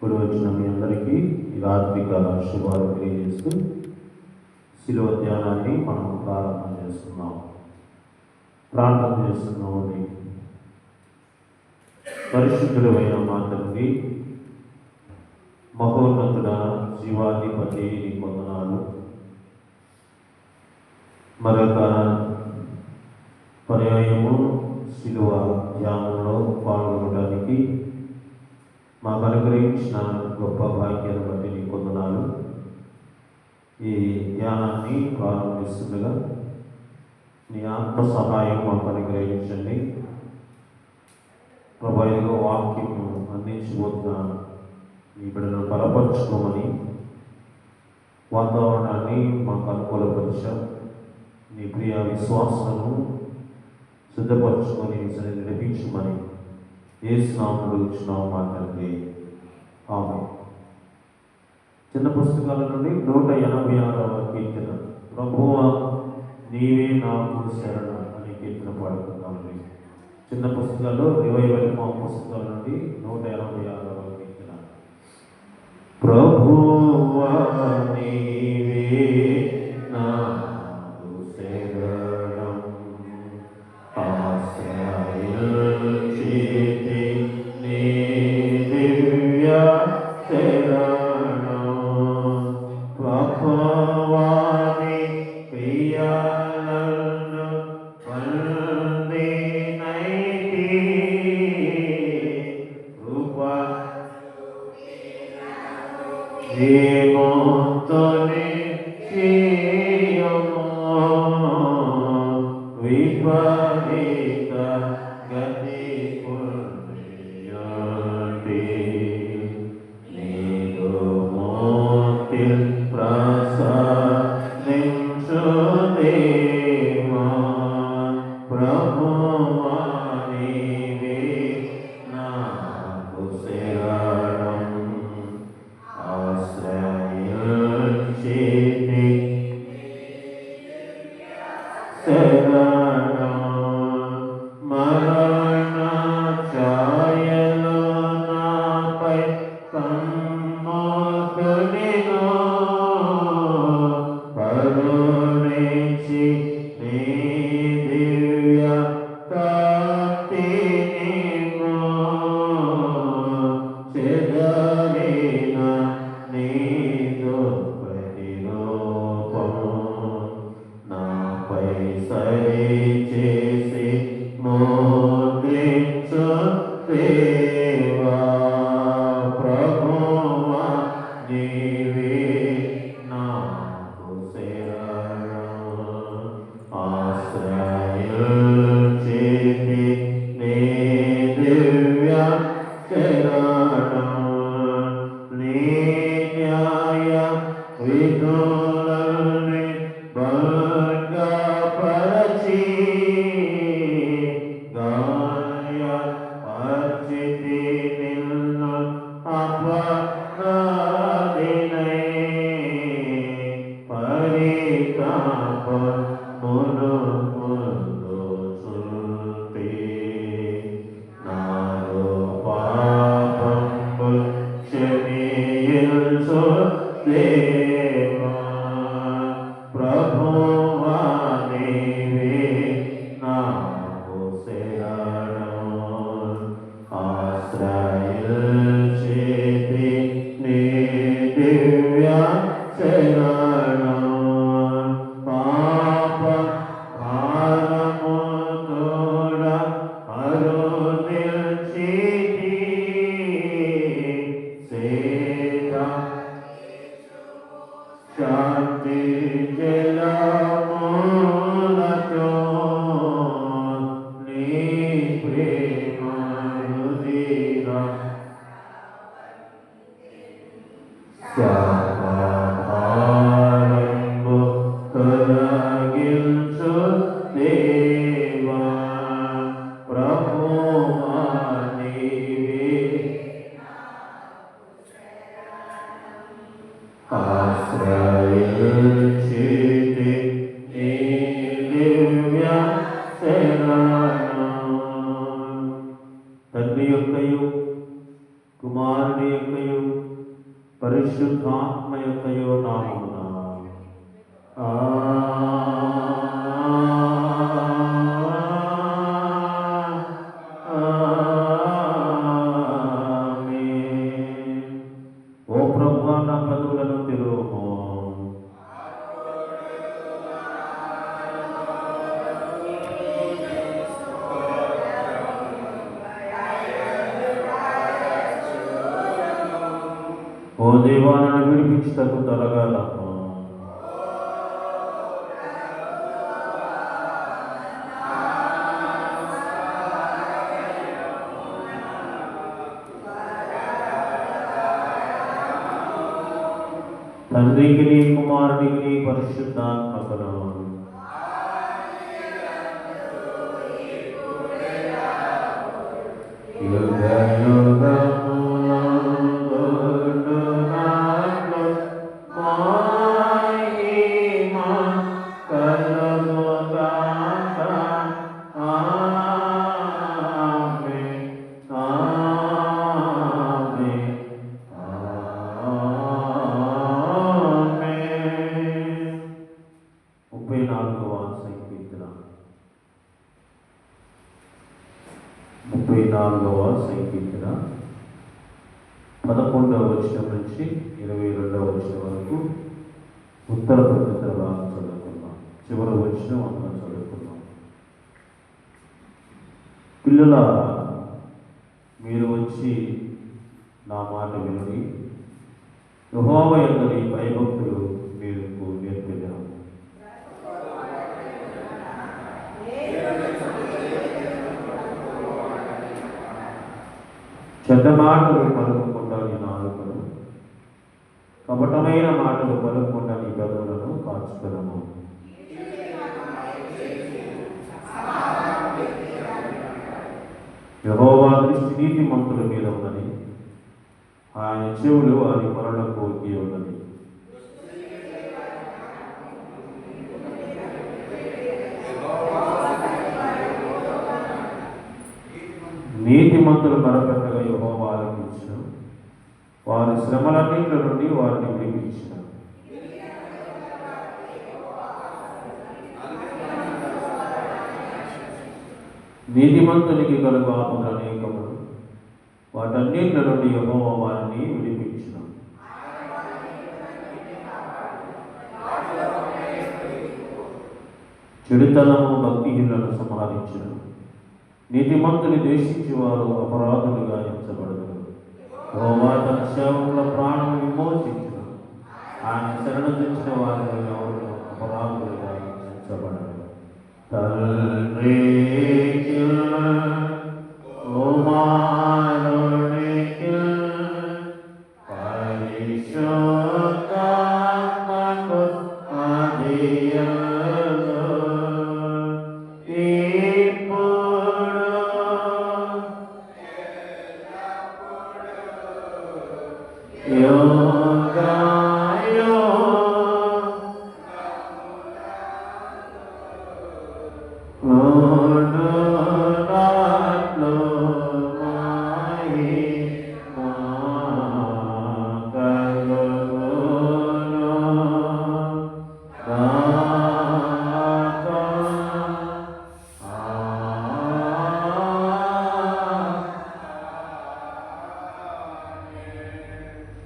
ఇప్పుడు వచ్చిన మీ అందరికీ ఈ రాత్రికాల శుభాలు తెలియజేస్తూ శిలువ ధ్యానాన్ని మనం ప్రారంభం చేస్తున్నాం. ప్రార్థన చేస్తున్నామని పరిశుద్ధుడైన మా తండ్రి, మహోన్నతుడ, జీవాధిపతి, నీ వందనాలు. మరొక పర్యాయము శిలువ ధ్యానంలో పాల్గొనడానికి మాకు అనుగ్రహించిన గొప్ప భాగ్యాన్ని బట్టి నీ వందనాలు. ఈ ధ్యానాన్ని ప్రారంభిస్తుండగా నీ ఆత్మ సహాయం మాకు అనుగ్రహించండి. ప్రభావిగా వాక్యము అందించబోతున్న ఈ బిడ్డను బలపరచుకోమని వాతావరణాన్ని మాకు అనుకూలపరిచాం. నీ ప్రియ విశ్వాసాలను సిద్ధపరచుకొని సరిగ్గా నడిపించమని యేసు నామములో ఇచ్చినాము మా తండ్రి, ఆమేన్. చిన్న పుస్తకాల నుండి 186వ కీర్తన. ప్రభువా నీవే నాకు శరణ అనే కీర్తన పాడుకుందామండి. చిన్న పుస్తకాల్లో రివైవల్ ఫామ్ పుస్తకాల నుండి 186వ కీర్తన. ప్రభువా నీవే నాకు శరణం, ఆశ్రయించితి నీ దివ్య శరణం. ప్రభువా నీ ప్రియాలను పొందినైతి, కృపా జీవోత్తని చేయము, విపరీత గతి పుణ్యతి, నీకు మోతి ప్రసాదించు దేవా. ప్రభువా నీవే నాకు శరణం, ఆశ్రయించితి శరణం. మరణ ఛాయలో నాపై కన్నుకొనెను, కరుణించి నీ దివ్య కాంతినిమ్ము, చెదరిన నీదు ప్రతిరూపము నాపై సరిచేసి ముద్రించు దేవా. ప్రభువా నీవే నాకు శరణం, ఆశ్రయించితి నీ దివ్య శరణం. నీ న్యాయ విధులని భంగపరచి, గాయపరిచితి నిన్ను అపరాధినై, పరితాపమును పొందుచుంటి, నాలో పాపములు క్షమించు దేవా. ప్రభువా నీవే నాకు శరణం, ఆశ్రయించితి నీ దివ్య శరణం. పాప భారము తోడ కరుణించితి, సేద శాంతి జలములతో నీ ప్రేమ రుధిర శాపభారంబు తొలగించు దేవా. ప్రభువా నీవే ఆశ్రయించితి నీ దివ్య శరణం. తండ్రి యొక్కయు కుమారుని యొక్కయు పరిశుద్ధాత్మ యొక్కయో నామమున ఓ ప్రభువా నా కన్నులను తెరువుము. ఓ దేవా నన్ను విడిపించుటకు త్వరగా రమ్ము. తండ్రికి నీ కుమారుడికి పరిశుద్ధాత్మకును యుగ సంకీర్తన 11వ వచనం నుంచి 22వ వచనం వరకు ఉత్తర ప్రత్యుత్తర భాగం చదువుకున్నాం. చివరి వచనం అందరం చదువుకున్నాం. పిల్లలారా, మీరు వచ్చి నా మాట వినుడి. యెహోవా యందు భయభక్తులు మీకు నేర్పెదను. చెడ్డ మాటలు పలుకకుండా నీ నాలుకను, కపటమైన మాటలు పలుకకుండా నీ పెదవులను కాచుకొనుము. యెహోవా దృష్టి నీతిమంతుల మీద ఉన్నది, ఆయన చెవులు వారి మొరలకు ఒగ్గి ఉన్నది. నీతిమంతులు కరపెట్టగా యెహోవా ఆలకించును, వారి శ్రమలన్నింటి నుండి వారిని విడిపించును. నీతిమంతునికి కలుగు ఆపదలు అనేకములు, వాటన్నింటి నుండి యెహోవా వారిని విడిపించును. చెడుతనము భక్తిహీనులను సంహరించును, నీతిమంతుని ద్వేషించి వారు అపరాధులుగా ఎంచబడదు. యెహోవా తన సేవకుల ప్రాణం విమోచించును, ఆయన శరణు తెచ్చిన వారిలో ఎవరు అపరాధులుగా ఎంచబడరు. తండ్రి కుమారునికి పరిశుద్ధాత్మకు ఆదియందు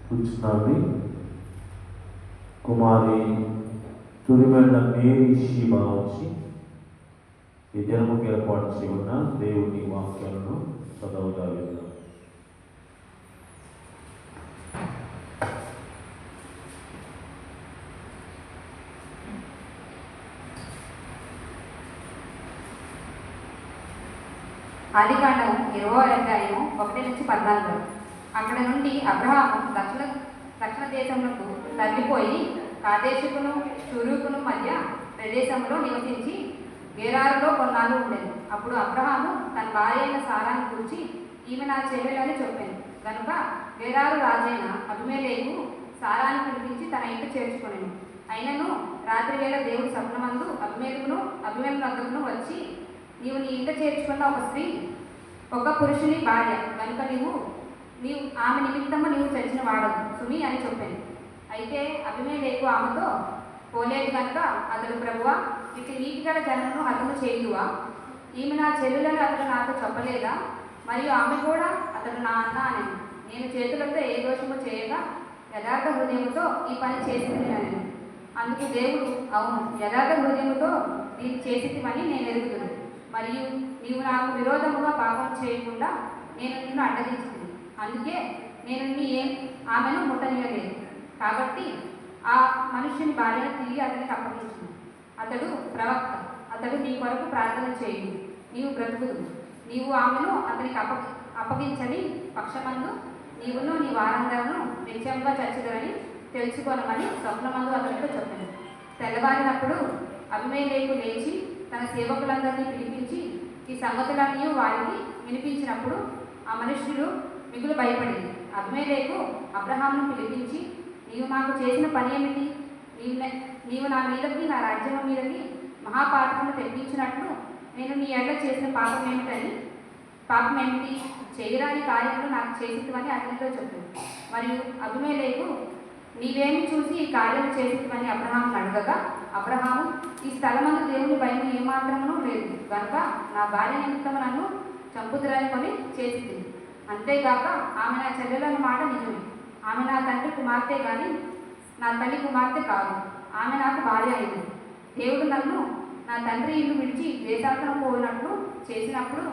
కూర్చున్నది. కుమారి తురిమెళ్ళ మేరీ శివ వచ్చి ఈ జన్మకు ఏర్పాటు చేయన్న దేవుని వాక్యాలను చదవగా విన్నాం. ఆదికాండం 20వ అధ్యాయం 1-14. అక్కడ నుండి అబ్రహాము దక్షిణ దేశములకు తరలిపోయి కాదేశుకును షూరుకును మధ్య ప్రదేశంలో నివసించి గెరారులో కొన్నాళ్ళు ఉండేది. అప్పుడు అబ్రహాము తన భార్య అయిన సారాను గురించి ఈమె నా చెల్లెలని చెప్పాను కనుక గెరారు రాజైన అబీమెలెకు సారాను పిలిపించి తన ఇంటి చేర్చుకొనెను. అయినను రాత్రి వేళ దేవుడు స్వప్నమందు అబీమెలెకు వద్దకును వచ్చి, నీవు నీ ఇంట చేర్చుకున్న ఒక స్త్రీ ఒక పురుషుని భార్య కనుక నీవు ఆమె నిమిత్తము నీవు చచ్చిన వాడవు సుమి అని చెప్పాను. అయితే అభిమేలెకు ఆమెతో పోలేదు కనుక అతడు ప్రభువా ఇటు నీటి గల జనమును హతము చేయుదువా? ఈమె నా చెల్లులను అతడు నాతో చెప్పలేదా? మరియు ఆమె కూడా అతడు నా అన్న అని నేను చేతులతో ఏ దోషము చేయగా యథార్థ హృదయముతో ఈ పని చేసింది అని. అందుకు దేవుడు అవును యథార్థ హృదయముతో దీన్ని చేసిమని నేను ఎరుగుతుంది. మరియు నీవు నాకు విరోధముగా పాపం చేయకుండా నేను నిన్ను అడ్డగించింది. అందుకే నేను ఆమెను ముట్టనియలేదు. కాబట్టి ఆ మనుష్యుని భార్యను తిరిగి అతనికి అప్పగించింది. అతడు ప్రవక్త. అతడు నీ కొరకు ప్రార్థన చేయు, నీవు బ్రతుకుదు. నీవు ఆమెను అతనికి అప్పగించని పక్షమందు నీవును నీ వారందరూ నిత్యంగా చచ్చుదరని తెలుసుకోనమని స్వప్నమందు అతనితో చెప్పాను. తెల్లవారినప్పుడు అభిమేలెకు లేచి తన సేవకులందరినీ పిలిపించి ఈ సంగతులన్నీ వారికి వినిపించినప్పుడు ఆ మనుష్యులు మిగులు భయపడింది. అభిమేలెకు అబ్రహామును పిలిపించి నీవు మాకు చేసిన పని ఏమిటి? నీవు నా మీదకి నా రాజ్యం మీదకి మహాపాఠమును తెప్పించినట్లు నేను నీ ఎడ్ల చేసిన పాపం ఏమిటి? చేయరాని కార్యములు నాకు చేసివని అతనితో చెప్పింది. మరియు అభిమేలెకు నీవేమి చూసి ఈ కార్యం చేసివని అబ్రహామును అడగగా అబ్రహాము ఈ స్థలమందు దేవుని భయం ఏమాత్రమునూ లేదు కనుక నా భార్య నిమిత్తము నన్ను చంపుదురని కొని చేసింది. అంతేగాక ఆమె నా చెల్లెలని మాట నిజమే. ఆమె నా తండ్రి కుమార్తె కానీ నా తల్లి కుమార్తె కాదు. ఆమె నాకు భార్య అయింది. దేవుడు నన్ను నా తండ్రి ఇల్లు విడిచి దేశాంతరం పోయినట్లు చేసినప్పుడు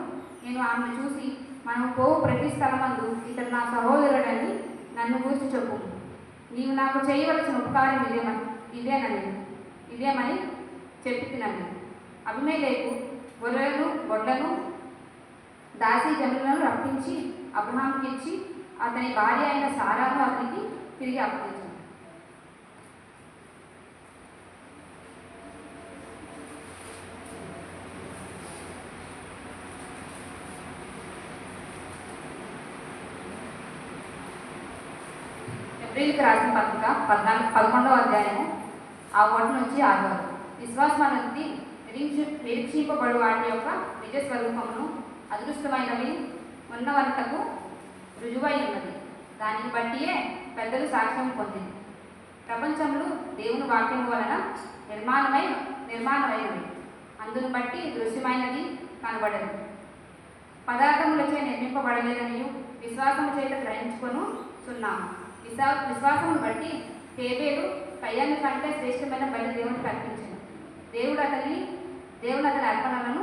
నేను ఆమెను చూసి మనం పోవు ప్రతి స్థలమందు ఇతడు నా సహోదరుడని నన్ను గురించి చెప్పు. నీవు నాకు చేయవలసిన ఉపకారం ఇదేమని చెప్పి తినండి. అభిమేలెకు గొర్రెలను గొడ్లను దాసి జనులను రప్పించి అబ్రహాముకి ఇచ్చి అతని భార్య అయిన సారాను అతనికి తిరిగి అప్పగించాడు. ఏప్రిల్కి రాసిన పత్రిక 11వ అధ్యాయము 1 నుంచి 6 వరకు. విశ్వాసం అనేది నిరీక్షింపబడు వాటి యొక్క నిజ స్వరూపమును అదృష్టమైనవి ఉన్నవంతకు రుజువై ఉన్నది. దానిని బట్టియే పెద్దలు సాక్ష్యం పొందింది. ప్రపంచంలో దేవుని వాక్యం వలన నిర్మాణమైనవి. అందును బట్టి దృశ్యమైనది కనబడదు. పదార్థములచే నిర్మింపబడలేదని విశ్వాసము చేత గ్రహించుకొనుచున్నాము. విశ్వాసమును బట్టి హేబేలు కయ్యాన్ని కంటే శ్రేష్టమైన బలి దేవునికి అర్పించింది. దేవుడు అతని అర్పణలను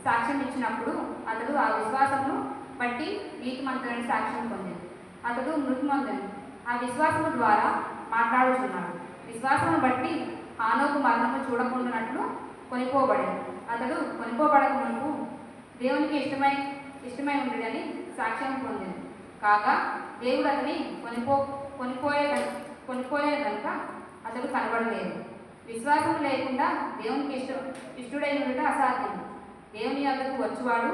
సాక్ష్యం ఇచ్చినప్పుడు అతడు ఆ విశ్వాసమును బట్టి నీతిమంతులని సాక్ష్యం పొందింది. అతడు మృతి పొందాడు. ఆ విశ్వాసము ద్వారా మాట్లాడుచున్నాడు. విశ్వాసమును బట్టి హానోకు మరణము చూడకుండానట్లు కొనిపోబడాడు. అతడు కొనిపోబడక మునుపు దేవునికి ఇష్టమై ఉండడని సాక్ష్యం పొందింది. కాగా దేవుడు అతని కొనిపోయే కనుక అతడు కనబడలేదు. విశ్వాసం లేకుండా దేవునికి ఇష్టడై ఉండటం అసాధ్యం. దేవుని వద్దకు వచ్చువాడు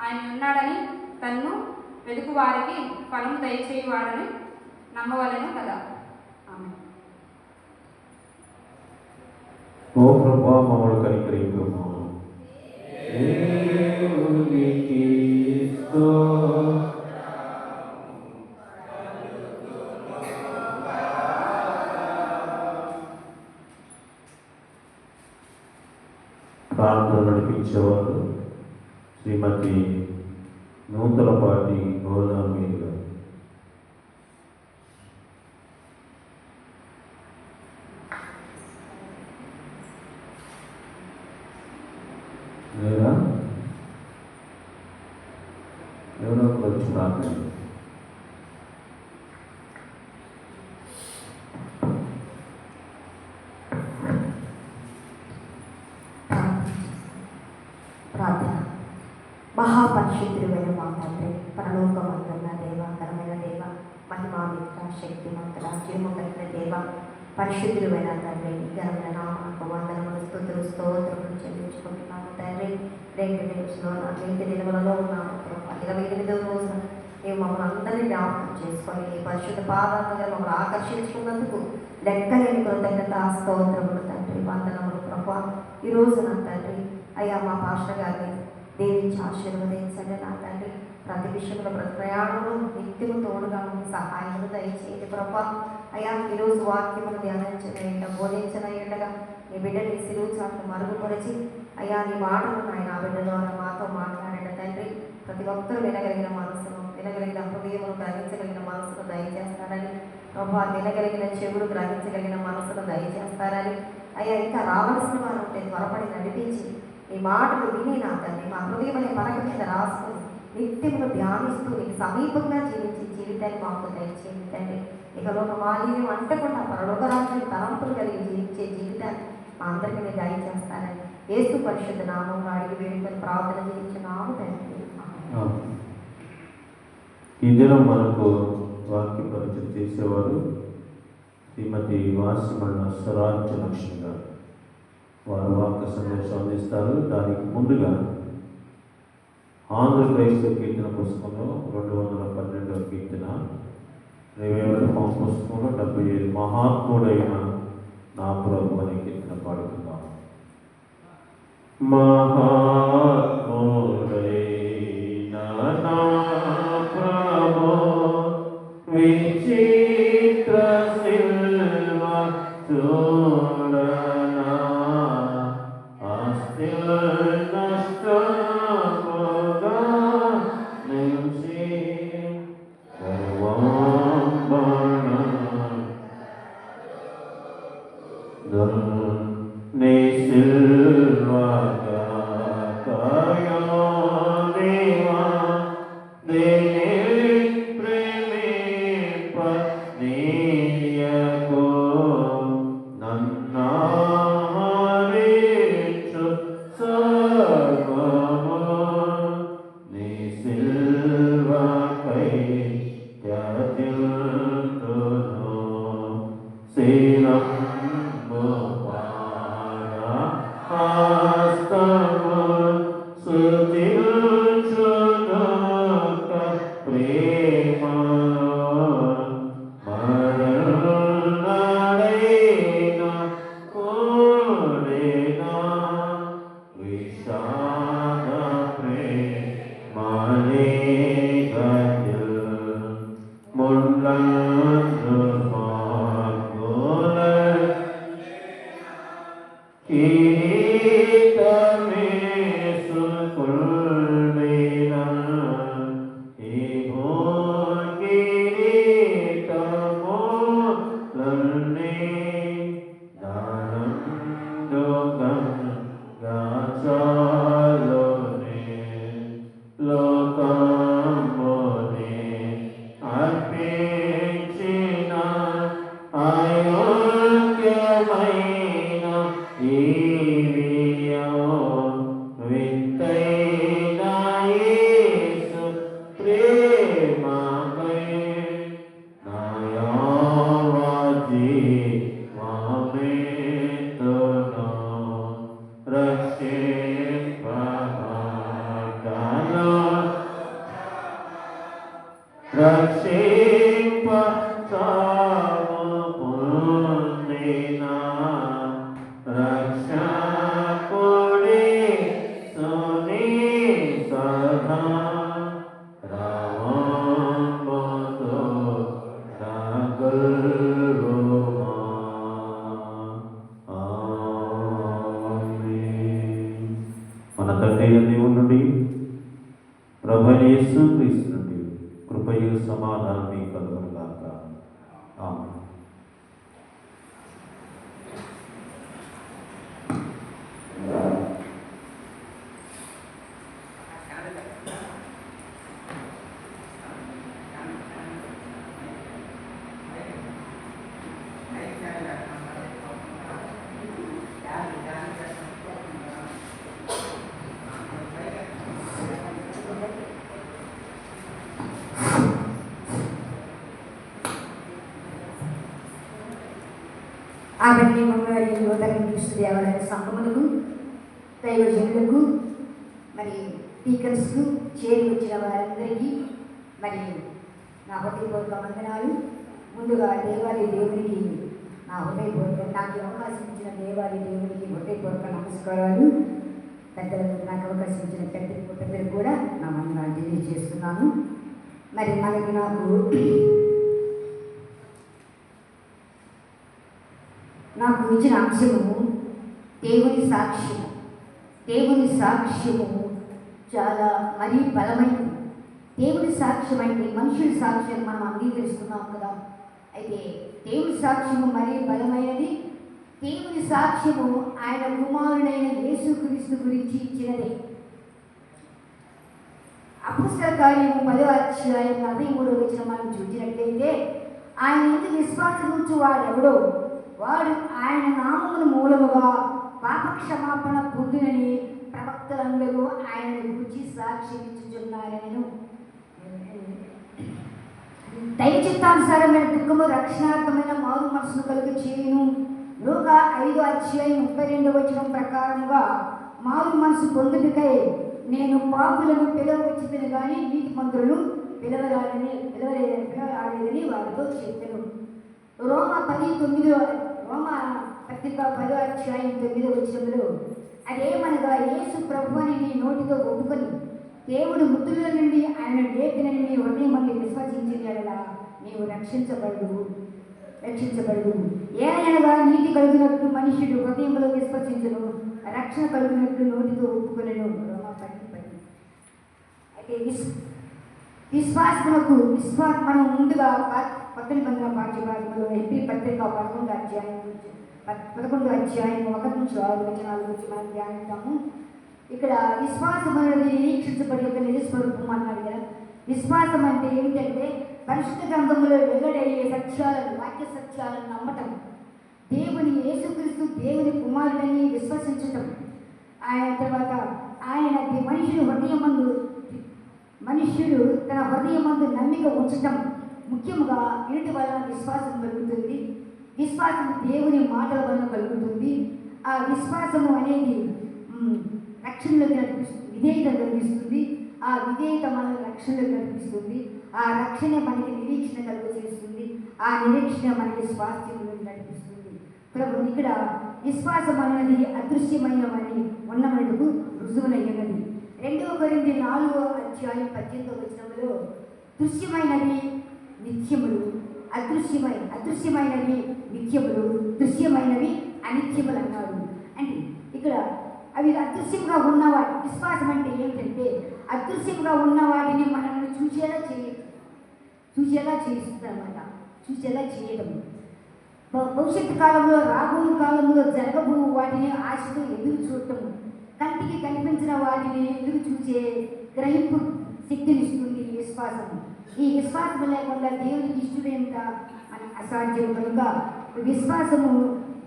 ఆయన ఉన్నాడని తన్ను వెతుకు వారికి ఫలము దయచేయువాడని నమ్మవలను కదా. ఆమేన్. ఓ ప్రభువా మమ్మల్ని కనికరించుము. ప్రార్థన నడిపించేవారు శ్రీమతి నూతలపాటి గోదామీర్ గారు. లేదా ఎవరో వచ్చి ప్రార్థన. ప్రార్థన. మహాపరిశుద్ధుడైన మా తండ్రి, పరలోకమందున్న దేవ, ఘనమైన దేవ, మహిమాన్విత శక్తిమంతుల చిరుముఖిన దేవ, పరిశుద్ధుడైన తండ్రి, ఘనమైన నామకు వందనములు స్తుతులు స్తోత్రములు చెల్లించుకుంటున్నాము తండ్రి. రెండు నిమిషంలో నీటి నిలువలలో ఉన్నాము ప్రభా. 28వ రోజున నీవు మమ్మల్ని అందరినీ జ్ఞాపకం చేసుకొని నీ పరిశుద్ధ పాదాల దగ్గర మమ్మల్ని ఆకర్షించుకున్నందుకు లెక్కలేని కృతజ్ఞత స్తోత్రములు తండ్రి, వందనములు ప్రభా. ఈ రోజున తండ్రి అయ్యా మా పాస్టర్ గారిని దీవించి ఆశీర్వదించండి నా తండ్రి. ప్రతి విషయంలో ప్రతి ప్రయాణంలో నిత్యము తోడుగా ఉండి సహాయములు దయచేయండి ప్రభా. అయ్యా ఈరోజు వాక్యమును ధ్యానించనయ్యంట బోధించనయ్యండగా నీ బిడ్డని సిలువు చాటును మరుగుపరిచి అయ్యా నీ మాటలు నాయన ఆ బిడ్డ ద్వారా మాతో మాట్లాడండి తండ్రి. ప్రతి ఒక్కరు వినగలిగిన మనసును వినగలిగిన హృదయమును గ్రహించగలిగిన మనసును దయచేస్తారని ప్రభా. వినగలిగిన చెవులు గ్రహించగలిగిన మనసును దయచేస్తారని అయ్యా ఇంకా రావాల్సిన వారు ఉంటే త్వరపడి నడిపించి ఈ మాటలు విని నా తండ్రి మా హృదయం అనే పలక మీద రాసుకుని నిత్యమును ధ్యానిస్తూ నీకు సమీపంగా జీవించి జీవితాన్ని మాకు దయచేయండి తండ్రి. ఇక లోక మాలిన్యం అంటకుండా పరలోక రాజ్యం తలంపులు కలిగి జీవించే జీవితాన్ని మా అందరికీ మీరు దయచేస్తానని యేసు పరిశుద్ధ నామంలో అడిగి వేడుకొని ప్రార్థన చేయించున్నాము తండ్రి. ఈ దినం మనకు వాక్య పరిచయం చేసేవారు శ్రీమతి వాసిమన్న స్వరాజ్య లక్ష్మి గారు. వారు వాక్య సందేశం అందిస్తారు. దానికి ముందుగా ఆంధ్ర క్రైస్తవ కీర్తన పుస్తకంలో 212వ కీర్తన, రివైవల్ ఫామ్ పుస్తకంలో 75 మహాత్ముడైన నా ప్రభు అనే కీర్తన పాడుతున్నాం. మహాత్ముడైన నా ప్రభు విచిత్ర శిల్వ చూడనా నష్టముగా నుంచి నీ సిల్వగా కయోనివా దేని ప్రేమింప నీయకు నన్నామరించు సర్వము నీ సిల్వకై త్యజింతును శీలము పారా హస్తము స్తుతించునుక ప్రేమలో మరణడైన కోరిన విషాద ప్రేమనే గజల్ ముళ్ళందు మార్గోల కిరీటమేసుకుల్లిన ఈ కిరీటములన్నీ దానందుగంగాచాలోనే లోకమునే అర్పించిన అయోగ్యమైన ఈవియో వింతైన యేసు ప్రేమమై నాయావజీ మామేతును రక్షింపగలను రక్షింప పొందిన రక్షకుడి సుని సదా రామముతో రగులుమా. ఆమేన్. మన తండ్రి అయిన దేవుని నుండి ప్రభువైన యేసు క్రీస్తు నుండి కృపయు సమాధానం కలుగునుగాక. ఆమేన్. ఆమె మమ్మల్ని నూతన క్రీస్తు దేవాలయ సంఘములకు దైవజనులకు మరి స్పీకర్స్కు చేరి వచ్చిన వారందరికీ మరి నా హృదయపూర్వక వందనాలు. ముందుగా దేవాలయ దేవునికి నా హృదయపూర్వక నాకు అవకాశం ఇచ్చిన దేవాలయ దేవునికి హృదయపూర్వక నమస్కారాలు. పెద్దలకు నాకు అవకాశం ఇచ్చిన పెద్దలకు కూడా నా వందనాలు తెలియజేస్తున్నాను. మరి మనకి నాకు ఇచ్చిన అంశము దేవుని సాక్ష్యము. దేవుని సాక్ష్యము చాలా మరీ బలమైనది. దేవుని సాక్ష్యం అంటే మనుషుల సాక్ష్యం మనం అంగీకరిస్తున్నాం కదా. అయితే దేవుని సాక్ష్యము మరీ బలమైనది. దేవుని సాక్ష్యము ఆయన కుమారుడైన యేసుక్రీస్తు గురించి ఇచ్చినదే. అపొస్తలుల కార్యము 10వ అధ్యాయం 43వ వచనం మనం చూసినట్లయితే, ఆయన ఎందుకు విశ్వాసం ఉంచు వాడెవడో వాడు ఆయన నామమును మూలముగా పాపక్షమాపణ పొందునని ప్రవక్తలందరూ ఆయన గురించి సాక్ష్యం ఇచ్చుచున్నారని. దైవ చిత్తానుసారమైన దుఃఖము రక్షణార్థమైన మారు మనసును కలుగు చేయును. లూకా 5వ అధ్యాయం 32వ వచనం ప్రకారంగా మారు మనసు పొందుటకై నేను పాపులను పిలవచ్చుదని కానీ నీతిమంతులను పిలవరాలేదని వారితో చెప్పాను. రోమా పత్రిక 10వ అధ్యాయం 9వ వచనంలో అదేమనగా యేసు ప్రభువుని నీ నోటితో ఒప్పుకొని దేవుడు మృతుల నుండి ఆయన లేపినని నీ హృదయమందు విశ్వసించిన యెడల నీవు రక్షించబడు. ఏనగా నీతి కలిగినట్లు మనుష్యుడు హృదయంలో విశ్వసించను, రక్షణ కలిగినట్లు నోటితో ఒప్పుకొనెను. అయితే మనం ముందుగా కొత్త నిబంధన పాఠ్యభాగంలో ఎబ్రీ పత్రిక 11వ అధ్యాయం 1 నుంచి 6 వచనాల గురించి మనం ధ్యానిస్తాము. ఇక్కడ విశ్వాసం అనేది నిరీక్షించబడి ఒక నిజస్వరూపం అన్నాడు కదా. విశ్వాసం అంటే ఏమిటంటే పరిశుద్ధ గ్రంథంలో వెల్లడయ్యే సత్యాలను, వాక్య సత్యాలను నమ్మటం, దేవుని యేసుక్రీస్తు దేవుని కుమారుడని విశ్వసించటం, ఆయన తర్వాత ఆయన మనుష్యుడు తన హృదయమందు నమ్మిక ఉంచటం ముఖ్యంగా వీటి వలన విశ్వాసం కలుగుతుంది. విశ్వాసం దేవుని మాటల వలన కలుగుతుంది. ఆ విశ్వాసము అనేది రక్షణలో విధేయత కలిగిస్తుంది. ఆ విధేయత మన రక్షణలో కనిపిస్తుంది. ఆ రక్షణ మనకి నిరీక్షణ కలుగజేస్తుంది. ఆ నిరీక్షణ మనకి స్వాస్థ్యంలో నడిపిస్తుంది. ప్రభు ఇక్కడ విశ్వాసం అనేది అదృశ్యమైనవని ఉన్నమనకు రుజువునయ్యున్నది. 2 కొరింథీ 4వ అధ్యాయం 18వ వచనంలో దృశ్యమైనవి నిత్యములు, అదృశ్యమైనవి నిత్యములు, దృశ్యమైనవి అనిత్యములు అన్నాడు. అంటే ఇక్కడ అవి అదృశ్యంగా ఉన్నవాటి విశ్వాసం అంటే ఏమిటంటే అదృశ్యంగా ఉన్న వాటిని మనల్ని చూసేలా చేయిస్తుందన్నమాట. చూసేలా చేయడం, భవిష్యత్తు కాలంలో రాబో కాలంలో జరగబో వాటిని ఆశతో ఎదురు చూడటము, కంటికి కనిపించిన వాటిని ఎదురు చూసే గ్రహింపు శక్తినిస్తుంది ఈ విశ్వాసము. ఈ విశ్వాసం లేకుండా దేవునికి ఇష్టమేంత మన అసాధ్యం. కనుక విశ్వాసము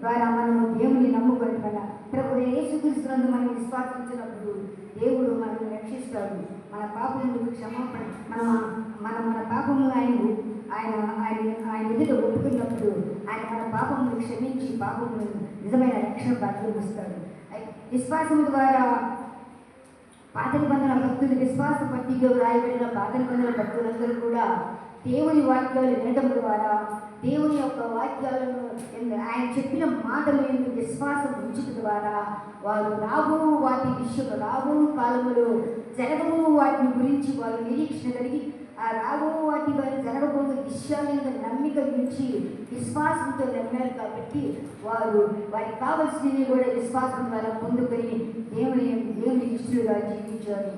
ద్వారా మనము దేవుని నమ్ముకోవడం వల్ల ప్రభు యేసుక్రీస్తునందు మనం విశ్వాసించినప్పుడు దేవుడు మనల్ని రక్షిస్తాడు. మన పాపములకు క్షమాపణ మన పాపములు ఆయన ఎదుట ఒప్పుకున్నప్పుడు ఆయన మన పాపములను క్షమించి పాపములను నిజమైన రక్షణ ప్రారంభిస్తాడు. విశ్వాసం ద్వారా పాత నిబంధన భక్తులు విశ్వాస పట్టికలో రాయబడిన పాత నిబంధన భక్తులందరూ కూడా దేవుని వాక్యాలు వినడం ద్వారా దేవుని యొక్క వాక్యాలను ఆయన చెప్పిన మాటలు విశ్వాసం ఉంచడం ద్వారా వారు రాబో కాలంలో జరగబో వాటిని గురించి వారు నిరీక్షణ కలిగి ఆ రాబో వాటి వారు జరగబోయే విషయాల మీద నమ్మిక ఉంచి విశ్వాసంతో నమ్మారు. కాబట్టి వారికి కావలసినవి కూడా విశ్వాసం ద్వారా పొందుకొని దేవుని ఇష్టలుగా జీవించాలి.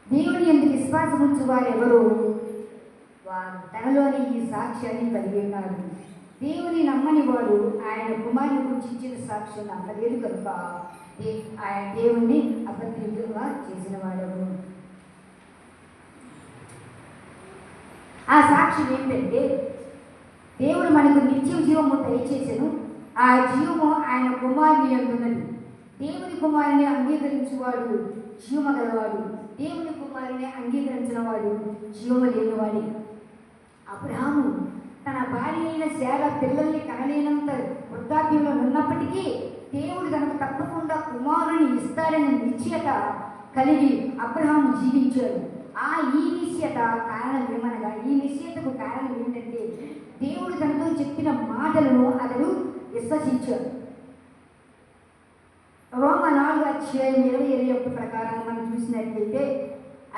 దేవుని ఎందుకు విశ్వాసం ఉంచు వారు ఎవరు? వారు తనలోని ఈ సాక్ష్యాన్ని కలిగి ఉన్నారు. దేవుని నమ్మని వాడు ఆయన కుమారుని గురించి ఇచ్చిన సాక్ష్యం నమ్మలేదు కనుక ఆయన దేవుణ్ణి అబద్ధికులుగా చేసిన వాడను. ఆ సాక్ష్యం ఏంటంటే దేవుడు మనకు నిత్య జీవము దయచేసెను. ఆ జీవము ఆయన కుమారుని అందున్నది. దేవుని కుమారుని అంగీకరించేవాడు జీవము గలవాడు, దేవుని కుమారుని అంగీకరించిన వాడు జీవము లేనివాడే. అబ్రహాము తన భార్య అయిన శారా పిల్లల్ని కనలేనంత వృద్ధాప్యంలో ఉన్నప్పటికీ దేవుడు తనకు తప్పకుండా కుమారుని ఇస్తాడని నిశ్చయత కలిగి అబ్రహాము జీవించాడు. ఈ నిశ్చయత కారణం ఏమనగా ఈ నిశ్చయతకు కారణం ఏంటంటే దేవుడు తనతో చెప్పిన మాటలను అతడు విశ్వసించాడు. రోమ భాగం మనం చూసినట్లయితే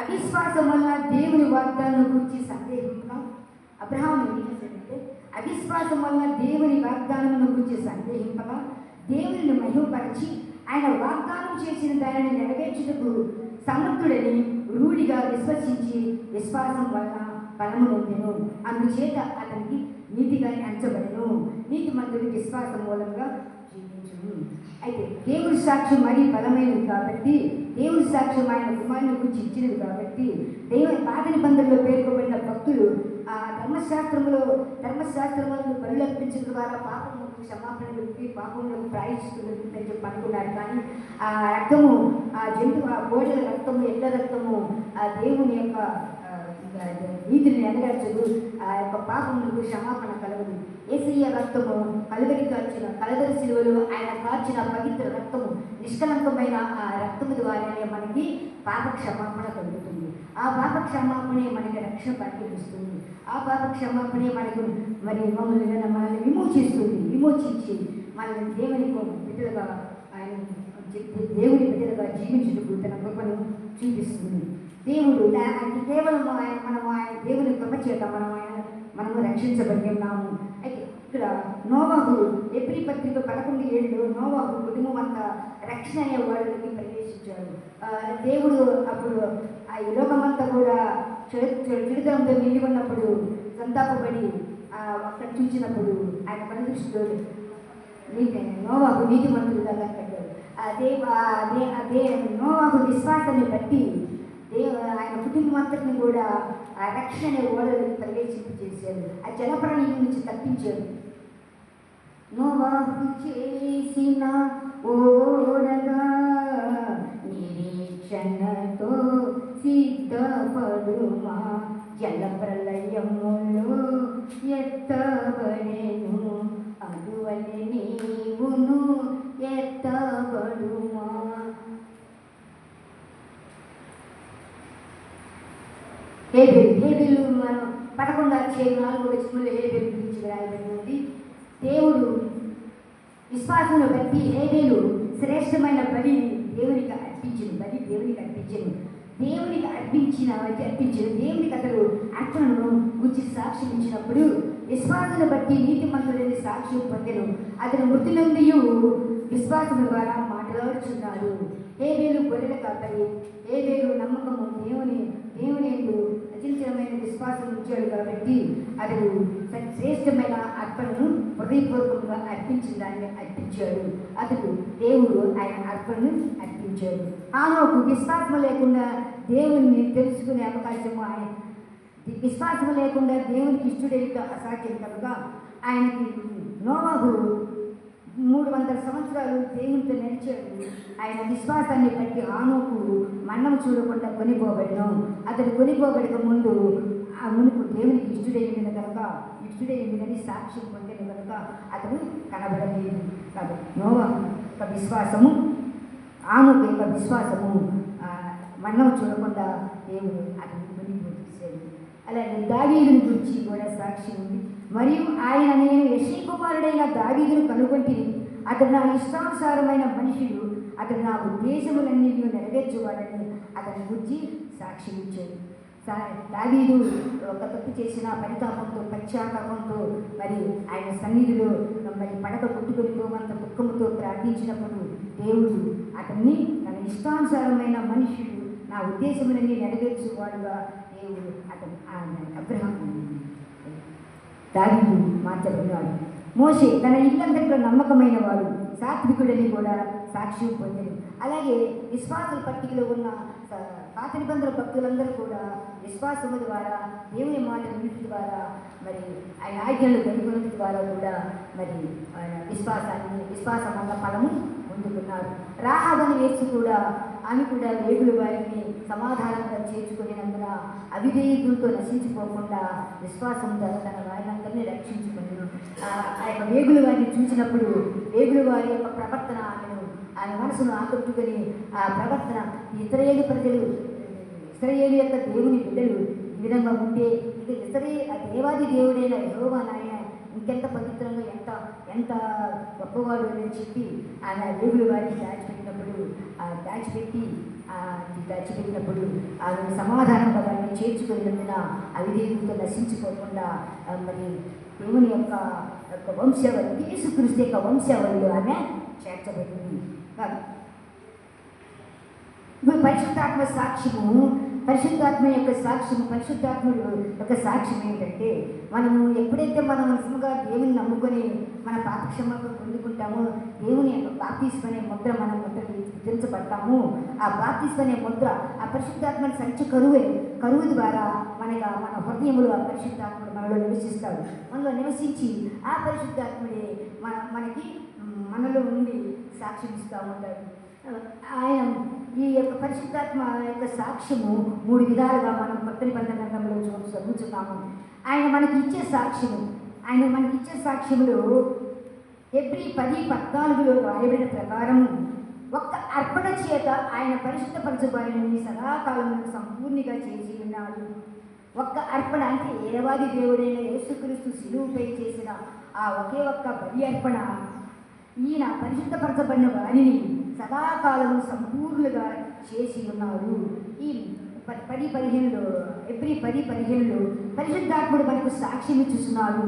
అవిశ్వాసం వల్ల దేవుని వాగ్దానం గురించి సందేహించడం. అబ్రహాము ఏం చేశాడంటే అవిశ్వాసం వల్ల దేవుని వాగ్దానం గురించి సందేహింపగా దేవుని మహిమపరిచి ఆయన వాగ్దానం చేసిన దానిని నెరవేర్చుటకు సమర్థుడని రూఢిగా విశ్వసించి విశ్వాసం వల్ల బలము నొందెను. అందుచేత అతనికి నీతిగా ఎంచబడెను. నీతిమంతుడు విశ్వాసం మూలంగా జీవించును. అయితే దేవుడి సాక్ష్యం మరీ బలమైనది కాబట్టి, దేవుడి సాక్ష్యం ఆయన కుమారుని గురించి ఇచ్చినది కాబట్టి, దేవుని పాత నిబంధనలో పేర్కొబడిన భక్తులు ఆ ధర్మశాస్త్రంలో బలులు అర్పించడం ద్వారా పాపము క్షమాపణ దొరికి పాపములకు ప్రాయశ్చిత్తం చెప్పి అనుకున్నారు. కానీ ఆ రక్తము, ఆ జంతువు, ఆ గోడల రక్తము, ఎడ్ల రక్తము ఆ దేవుని యొక్క నీతిని నెరవేర్చదు. ఆ యొక్క పాపములకు క్షమాపణ కలగదు. యేసయ్య రక్తము కలవరి శిలువలో ఆయన కార్చిన పవిత్ర రక్తము, నిష్కలంకమైన ఆ రక్తము ద్వారానే మనకి పాప క్షమాపణ కలుగుతుంది. ఆ పాప క్షమాపణే మనకి రక్షణ పరిగణిస్తుంది. ఆ పాప క్షమాపణే మనకు మనల్ని విమోచించి మనల్ని దేవుని బిడ్డలుగా జీవించుటకు తన కృపను చూపిస్తుంది. దేవుడు కేవలం ఆయన దేవుని కృప చేత మనము రక్షించబడి ఉన్నాము. అయితే ఇక్కడ నోవాహు ఎబ్రీ పత్రిక 11:7 నోవాహు కుటుంబం అంతా రక్షణ అనే వాళ్ళకి ప్రవేశించాడు. దేవుడు అప్పుడు ఆ లోకమంతా కూడా చెడుతనంతో నిండి ఉన్నప్పుడు సంతాపబడి అక్కడ చూసినప్పుడు ఆయన కనుదృష్టిలో నోవాహు నీతిమంతుడుగా కట్టాడు. అదే నోవాహు విశ్వాసాన్ని బట్టి ఆయన కుటుంబం అంతటిని కూడా ఆ రక్షణ అనే ఓడలను ప్రవేశింపజేశాడు. ఆ జలప్రాణి నుంచి తప్పించాడు. నోవాహు చేసిన ఓడగా నిరీక్షణతో సిద్ధపడుమా, జల ప్రళయములో ఎత్తబడెను, అదువలె నీవును ఎత్తబడుమా. హేబేలు మనం 11:4 హేబేలు గురించి రాయబడింది. దేవుడు విశ్వాసంలో బట్టి హేబేలు శ్రేష్టమైన బలి దేవునికి అర్పించను. దేవునికి అతడు అర్పణను గురించి సాక్ష్యం ఇచ్చినప్పుడు విశ్వాసాన్ని బట్టి నీతిమంతుడని సాక్ష్యం పొందెను. అతను మృతి నుండి విశ్వాసం ద్వారా మాట్లాడుచున్నాడు. హేబేలు గొర్రెల కాపరి. హేబేలు నమ్మకము దేవుని అచంచలమైన విశ్వాసం ఉంచాడు కాబట్టి అతడు శ్రేష్టమైన అర్పణను హృదయపూర్వకంగా అర్పించాడు. అతడు దేవుడు ఆయన అర్పణను అర్పించాడు. ఆనోకు విశ్వాసం లేకుండా దేవుణ్ణి తెలుసుకునే అవకాశము విశ్వాసం లేకుండా దేవునికి ఇష్టడేట అసాధ్యం కనుక ఆయనకి నోవాహు 300 సంవత్సరాలు దేవునితో నడిచాడు. ఆయన విశ్వాసాన్ని బట్టి ఆనోకు మరణం చూడకుండా కొనిపోబడను. అతను కొనిపోబడక ముందు ఆ మునుపు దేవునికి ఇష్టడైందని సాక్ష్యం పొందిన కనుక అతను కనబడలేదు. కాబట్టి నోవాహు యొక్క విశ్వాసము, ఆనోకు యొక్క విశ్వాసము మరణం చూడకుండా దేవుడు అతను కొనిపోతేశాడు. అలాగే దావీదుని గురించి కూడా సాక్ష్యం ఉంది. మరియు ఆయన నేను యెషై కుమారుడైన దావీదును కనుగొంటిని, అతడు నా ఇష్టానుసారమైన మనుషుడు, అతడు నా ఉద్దేశములన్నిటిని నెరవేర్చువాడని అతని గురించి సాక్ష్యం ఇచ్చాడు. దావీదు ఒక తప్పు చేసిన పరితాపంతో పశ్చాత్తాపంతో మరి ఆయన సన్నిధిలో మరి పడక కొట్టుకొనిపోమంత దుఃఖంతో ప్రార్థించినప్పుడు దేవుడు అతన్ని తన ఇష్టానుసారమైన మనుషుడు, నా ఉద్దేశములన్నీ నెరవేర్చువాడుగా దేవుడు అతను అబ్రహాము దావీదు మార్చబడినాడు. మోషే తన ఇల్లందరిలో నమ్మకమైన వాడు, సాత్వికుడని కూడా సాక్ష్యం పొందాడు. అలాగే విశ్వాసుల పట్టికలో ఉన్న పాత నిబంధన భక్తులందరూ కూడా విశ్వాసము ద్వారా దేవుని మాట వినుట ద్వారా మరి ఆయన ఆజ్ఞలు గైకొనుట ద్వారా కూడా మరి విశ్వాసం వల్ల ఫలము పొందుకున్నారు. రాహాబని వేసి కూడా ఆమె కూడా వేగుల వారిని సమాధానంగా చేర్చుకునేందున అవిధేయులతో నశించిపోకుండా విశ్వాసం ద్వారా తన వారినందరినీ రక్షించుకుని ఆ యొక్క వేగుల వారిని చూసినప్పుడు వేగుల వారి యొక్క ప్రవర్తన ఆయన మనసును ఆకట్టుకొని ఆ ప్రవర్తన ఇశ్రాయేలు ప్రజలు, ఇశ్రాయేలు యొక్క దేవుని బిడ్డలు ఈ విధంగా ఉంటే ఇక దేవాది దేవుడైన యెహోవా నాయన ఇంకెంత పవిత్రంగా ఎంత గొప్పవాడు అని చెప్పి ఆయన వేగుల వారిని దాచిపెట్టినప్పుడు దాచిపెట్టి దాచిపెట్టినప్పుడు ఆమె సమాధానంగా వారిని చేర్చుకున్నందున అవిధేయులతో నశించిపోకుండా మరి దేవుని యొక్క వంశావళి యేసుక్రీస్తు యొక్క వంశావళిలో ఆమె చేర్చబడింది. పరిశుద్ధాత్మ సాక్ష్యము, పరిశుద్ధాత్మ యొక్క సాక్ష్యము, పరిశుద్ధాత్ముడు యొక్క సాక్ష్యం ఏంటంటే మనము ఎప్పుడైతే మనం నిజంగా దేవుని నమ్ముకొని మన పాపక్షమాపణ పొందుకుంటామో దేవుని యొక్క బాప్తిస్మ అనే ముద్ర మన ముద్ర విధించబడతాము. ఆ బాప్తిస్మ అనే ముద్ర ఆ పరిశుద్ధాత్మ సంఖ్య కరువు ద్వారా మన హృదయములు ఆ పరిశుద్ధాత్ముడు మనలో నివసిస్తాడు. మనలో నివసించి ఆ పరిశుద్ధాత్ముడే మనలో నుండి సాక్ష్యం ఇస్తూ ఉంటాడు. ఆయన ఈ యొక్క పరిశుద్ధాత్మ యొక్క సాక్ష్యము 3 విధాలుగా మనం కొత్త నిబంధన గ్రంథంలో చదువుతున్నాము. ఆయన మనకి ఇచ్చే సాక్ష్యములు Hebrew 10:14 రాయబడిన ప్రకారము ఒక్క అర్పణ చేత ఆయన పరిశుద్ధపరచబడినని సదాకాలమును సంపూర్ణంగా చేసి ఉన్నాడు. ఒక్క అర్పణ అంటే ఏడవాది దేవుడైన యేసుక్రీస్తు శిలువుపై చేసిన ఆ ఒకే ఒక్క బలి అర్పణ ఈయన పరిశుద్ధపరచబడిన వారిని సదాకాలము సంపూర్ణంగా చేసి ఉన్నారు. ఈ 10:15 Hebrew 10:15 పరిశుద్ధాత్ముడు మనకు సాక్ష్యం ఇచ్చుచున్నాడు.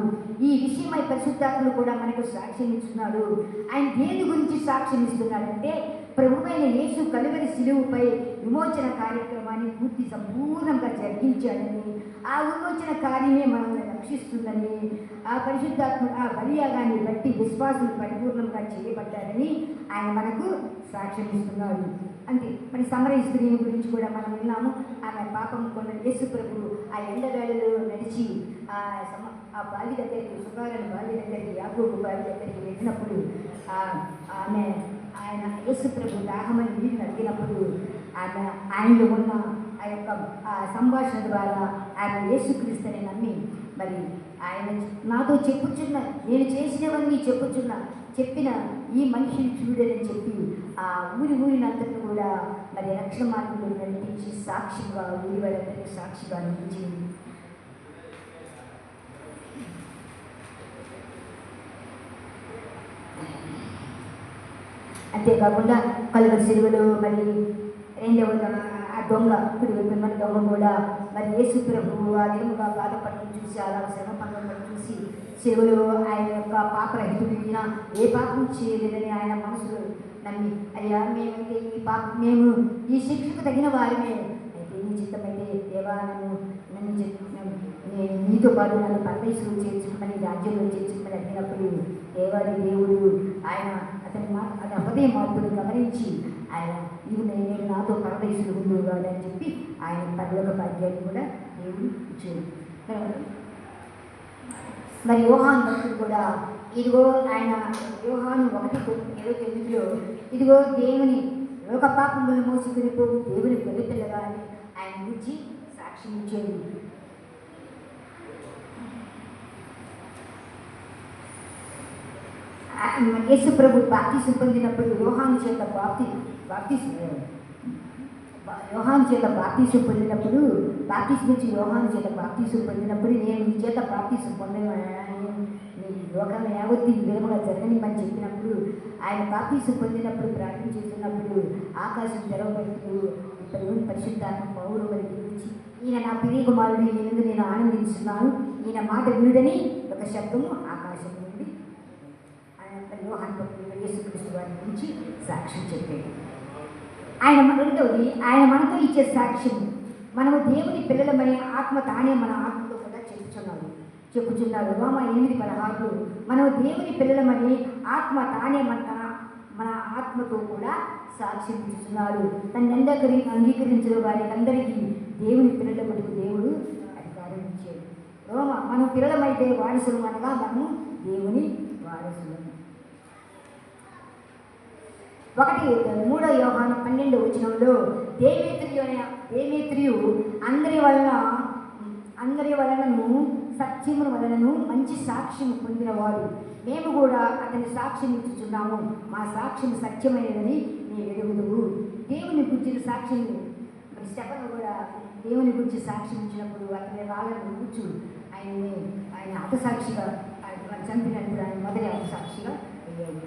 ఈ విషయమై పరిశుద్ధాత్ముడు కూడా మనకు సాక్ష్యం ఇస్తున్నాడు. ఆయన దేని గురించి సాక్ష్యం ఇస్తున్నాడంటే ప్రభువైన యేసు కలువరి శిలువుపై విమోచన కార్యక్రమాన్ని సంపూర్ణంగా జరిగించాడని, ఆ విమోచన కార్యమే మనల్ని రక్షిస్తుందని, ఆ పరిశుద్ధాత్ముడు ఆ బలియాగాన్ని బట్టి విశ్వాసులు పరిపూర్ణంగా చేయబడ్డారని ఆయన మనకు సాక్ష్యం ఇస్తున్నాడు. అంతే. మరి సమరయ స్త్రీని గురించి కూడా మనం విన్నాము. ఆమె పాపం కొన్న యేసు ప్రభువు ఆ ఎండగాడిలో నడిచి ఆ బావి దగ్గరికి, సుకారణ బావి దగ్గరికి, యాకోబు బావి దగ్గరికి వెళ్ళినప్పుడు ఆయన యేసు ప్రభు దాహమని నీళ్ళు అడిగినప్పుడు ఆయనలో ఉన్న ఆ యొక్క సంభాషణ ద్వారా ఆయన యేసుక్రీస్తుని నమ్మి మరి ఆయన నాతో చెప్పుచున్న, నేను చేసినవన్నీ చెప్పిన ఈ మనిషిని చూడని చెప్పి ఆ ఊరినంతటిని కూడా మరి రక్షణ మార్గంలో నడిపించి సాక్షిగా ఊరి వాళ్ళందరికీ సాక్షిగా నిలిచింది. అంతేకాకుండా కలువరి శిలువలో మరి రెండవ ఆ దొంగ కుడి వైపున దొంగ కూడా మరి యేసు ప్రభువు ఆ విధముగా బాధపడడం చూసి, అలా శ్రమ పడడం చూసి శిలువలో ఆయన యొక్క పాపరహితుడిన ఏ పాపం చేయలేదని ఆయన మనసులో నమ్మి, అయ్యా మేమైతే మేము ఈ శిక్షకు తగిన వారిమే, అయితే నీ చిత్తమైతే దేవా నేను నీతో పాటు నన్ను పరమేశ్వరుడు చేర్చుకుని రాజ్యంలో చేర్చుకుని అడిగినప్పుడు దేవాది దేవుడు ఆయన అతని హృదయ మార్పును గమనించి ఆయన నేను నాతో పరమేశ్వరుడు ఉండుగాడు అని చెప్పి ఆయన పరలోక భాగ్యాన్ని కూడా దేవుడు ఇచ్చాడు. మరి యోహాను భక్తుడు కూడా ఇదిగో ఆయన యోహాను 1:29 ఇదిగో దేవుని లోక పాపములు మోసుకుని పోవు దేవుని గొర్రెపిల్లగా అని ఆయన గురించి సాక్ష్యం ఇచ్చేది. యేసు ప్రభు బాప్తిసం పొందినప్పుడు యోహాను చేత బాప్తిసం పొందినప్పుడు నేను నీ చేత బాప్తిసం పొందను, నీ లోకంలో యావత్తు విధముగా జరగనిమని చెప్పినప్పుడు ఆయన బాప్తిసం పొందినప్పుడు ప్రార్థన చేస్తున్నప్పుడు ఆకాశం తెరవబడుతూ పరిశుద్ధాత్మ పౌరు వరకు గురించి ఈయన నా ప్రియ కుమారుడు, ఈయన నేను ఆనందిస్తున్నాను, ఈయన మాట వినుడని ఒక శబ్దము ఆకాశం నుండి యోహాను భక్తుడు యేసుక్రీస్తు వారి గురించి సాక్ష్యం చెప్పాడు. ఆయన మనతో ఇచ్చే సాక్ష్యం మనము దేవుని పిల్లలమని ఆత్మ తానే మన ఆత్మతో కూడా చెప్పుచున్నాడు. రోమా 8:16 మనము దేవుని పిల్లలమని ఆత్మ తానే మన ఆత్మతో కూడా సాక్ష్యం ఇస్తున్నాడు. తనని అంగీకరించిన వారికి అందరికీ దేవుని పిల్లల మటుకు దేవుడు అధికారం ఇచ్చాడు. మనం పిల్లలమైతే వారసులు అనగా మనము దేవుని వారసులు. 3 యోహాను 12 దేమేత్రియు అందరి వలనను సత్యముల వలనను మంచి సాక్ష్యం పొందినవాడు, మేము కూడా అతని సాక్ష్యం ఇచ్చుచున్నాము, మా సాక్ష్యం సత్యమైనదని నీ ఎరుగుదువు. దేవుని గురించిన సాక్ష్యం మరి స్టెఫను కూడా దేవుని గురించి సాక్ష్యం ఇచ్చినప్పుడు అతని రాళ్ళను కూర్చు ఆయన హతసాక్షిగా చంపినప్పుడు ఆయన మొదటి హతసాక్షిగా అయ్యాడు.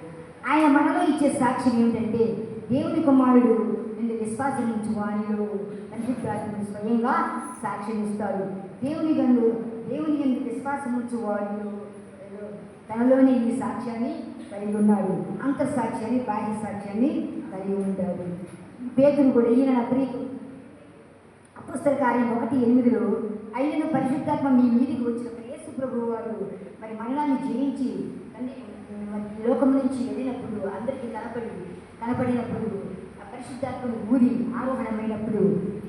ఆయన మనలో ఇచ్చే సాక్ష్యం ఏమిటంటే దేవుని కుమారుడు నిన్ను విశ్వాసం నుంచి వారిలో పరిశుద్ధాత్మను స్వయంగా సాక్ష్యం ఇస్తాడు. దేవుని యందు విశ్వాసం నుంచి వారిలో తనలోని ఈ సాక్ష్యాన్ని కలిగి ఉన్నాడు. అంతర్సాక్ష్యాన్ని, బాహ్య సాక్ష్యాన్ని కలిగి ఉంటాడు. పేతురు కూడా ఈయన అపొస్తల కార్యం 1:8 అయిన పరిశుద్ధాత్మ మీ మీదికి వచ్చినప్పుడు యేసు ప్రభువు వారు మరి మరణాన్ని జయించి ఈ లోకం నుంచి వెళ్ళినప్పుడు అందరికీ కనపడినప్పుడు ఆ పరిశుద్ధాత్మను ఊరి ఆరోహణమైనప్పుడు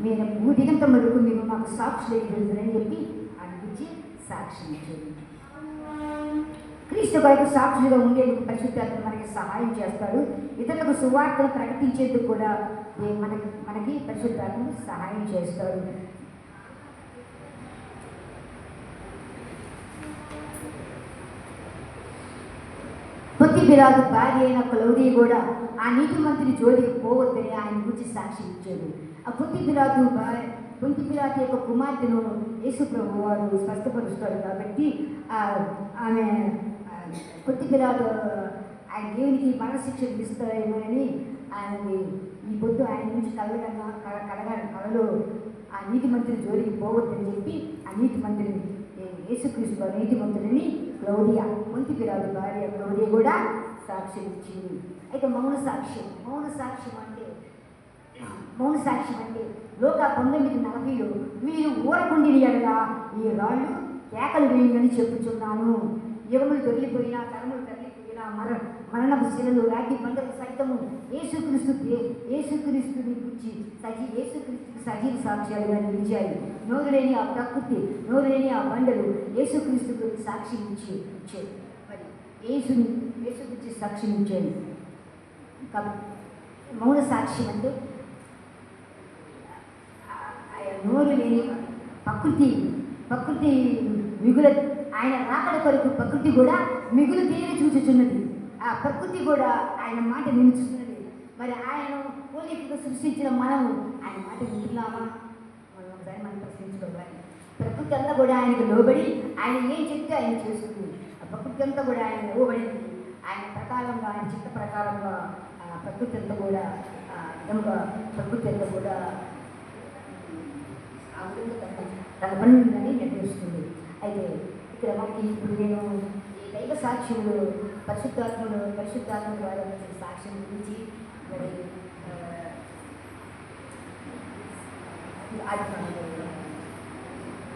మీరు దిగంతం వరకు మీరు నాకు సాక్షులని చెప్పి ఆయన గురించి సాక్ష్యం ఇచ్చారు. క్రీస్తు కొరకు సాక్షులుగా ఉండేందుకు పరిశుద్ధాత్మ మనకి సహాయం చేస్తాడు. ఇతరులకు సువార్తను ప్రకటించేందుకు కూడా మనకి పరిశుద్ధాత్మ సహాయం చేస్తాడు. పొంతి పిలాతు భార్య అయిన క్లౌదియ కూడా ఆ నీతిమంతుని జోలికి పోవద్దని ఆయన గురించి సాక్షి ఇచ్చాడు. ఆ పొంతి పిలాతు యొక్క కుమార్తెను యేసు ప్రభు వారు స్పష్టపరుస్తాడు. కాబట్టి ఆమె పొంతి పిలాతు ఆయన దేవునికి మరణశిక్ష విధిస్తారేమోనని ఆయనకి ఈ పొద్దు ఆయన నుంచి కలలో ఆ నీతిమంతుని జోలికి పోవద్దని చెప్పి ఆ నీతిమంతుని యేసుక్రీస్తు నీతిమంతుడిని క్లౌదియా, పొంతి పిలాతు భార్య క్లౌదియా కూడా సాక్ష్యం ఇచ్చింది. అయితే మౌన సాక్ష్యం అంటే లోక 19:40 మీరు ఊరకుండిని ఎడలా ఈ రాళ్ళు కేకలు వేయమని చెప్పుచున్నాను. యుగములు తొలగిపోయినా, తరములు తరలిపోయినా, మరణపు శిలలు, రాగి బండలు సైతము యేసుక్రీస్తుని గురించి యేసుక్రీస్తుకి సజీవ సాక్ష్యాలుగా నిలిచాయి. నోరు లేని ఆ ప్రకృతి, నోరు లేని ఆ బండలు యేసుక్రీస్తు గురించి సాక్ష్యం ఇచ్చాయి. మరి యేసు గురించి సాక్ష్యం ఇచ్చాయి. కాబట్టి మౌన సాక్ష్యం అంటే నోరు లేని ప్రకృతి మిగుల ఆయన రాకడ కొరకు ప్రకృతి కూడా మిగులు తేలి చూచుచున్నది. ఆ ప్రకృతి కూడా ఆయన మాట వినిచుతున్నది. మరి ఆయన పోలికగా సృష్టించిన మనము ఆయన మాట వింటున్నామా? మనం ప్రశ్నించుకోవాలి. ప్రకృతి అంతా కూడా ఆయనకు లోబడి ఆయన ఏం చెప్తే ఆయన చేస్తుంది. ఆ ప్రకృతి అంతా కూడా ఆయన లోబడింది. ఆయన ప్రకారంగా, ఆయన చిత్త ప్రకారంగా ప్రకృతి అంతా కూడా ప్రకృతి అంతా కూడా తన పనులని నిర్వహిస్తుంది. అయితే ఇక్కడ మనకి ఇప్పుడు నేను ఈ దైవ సాక్ష్యములు పరిశుద్ధాత్మ ద్వారా సాక్ష్యం గురించి మరి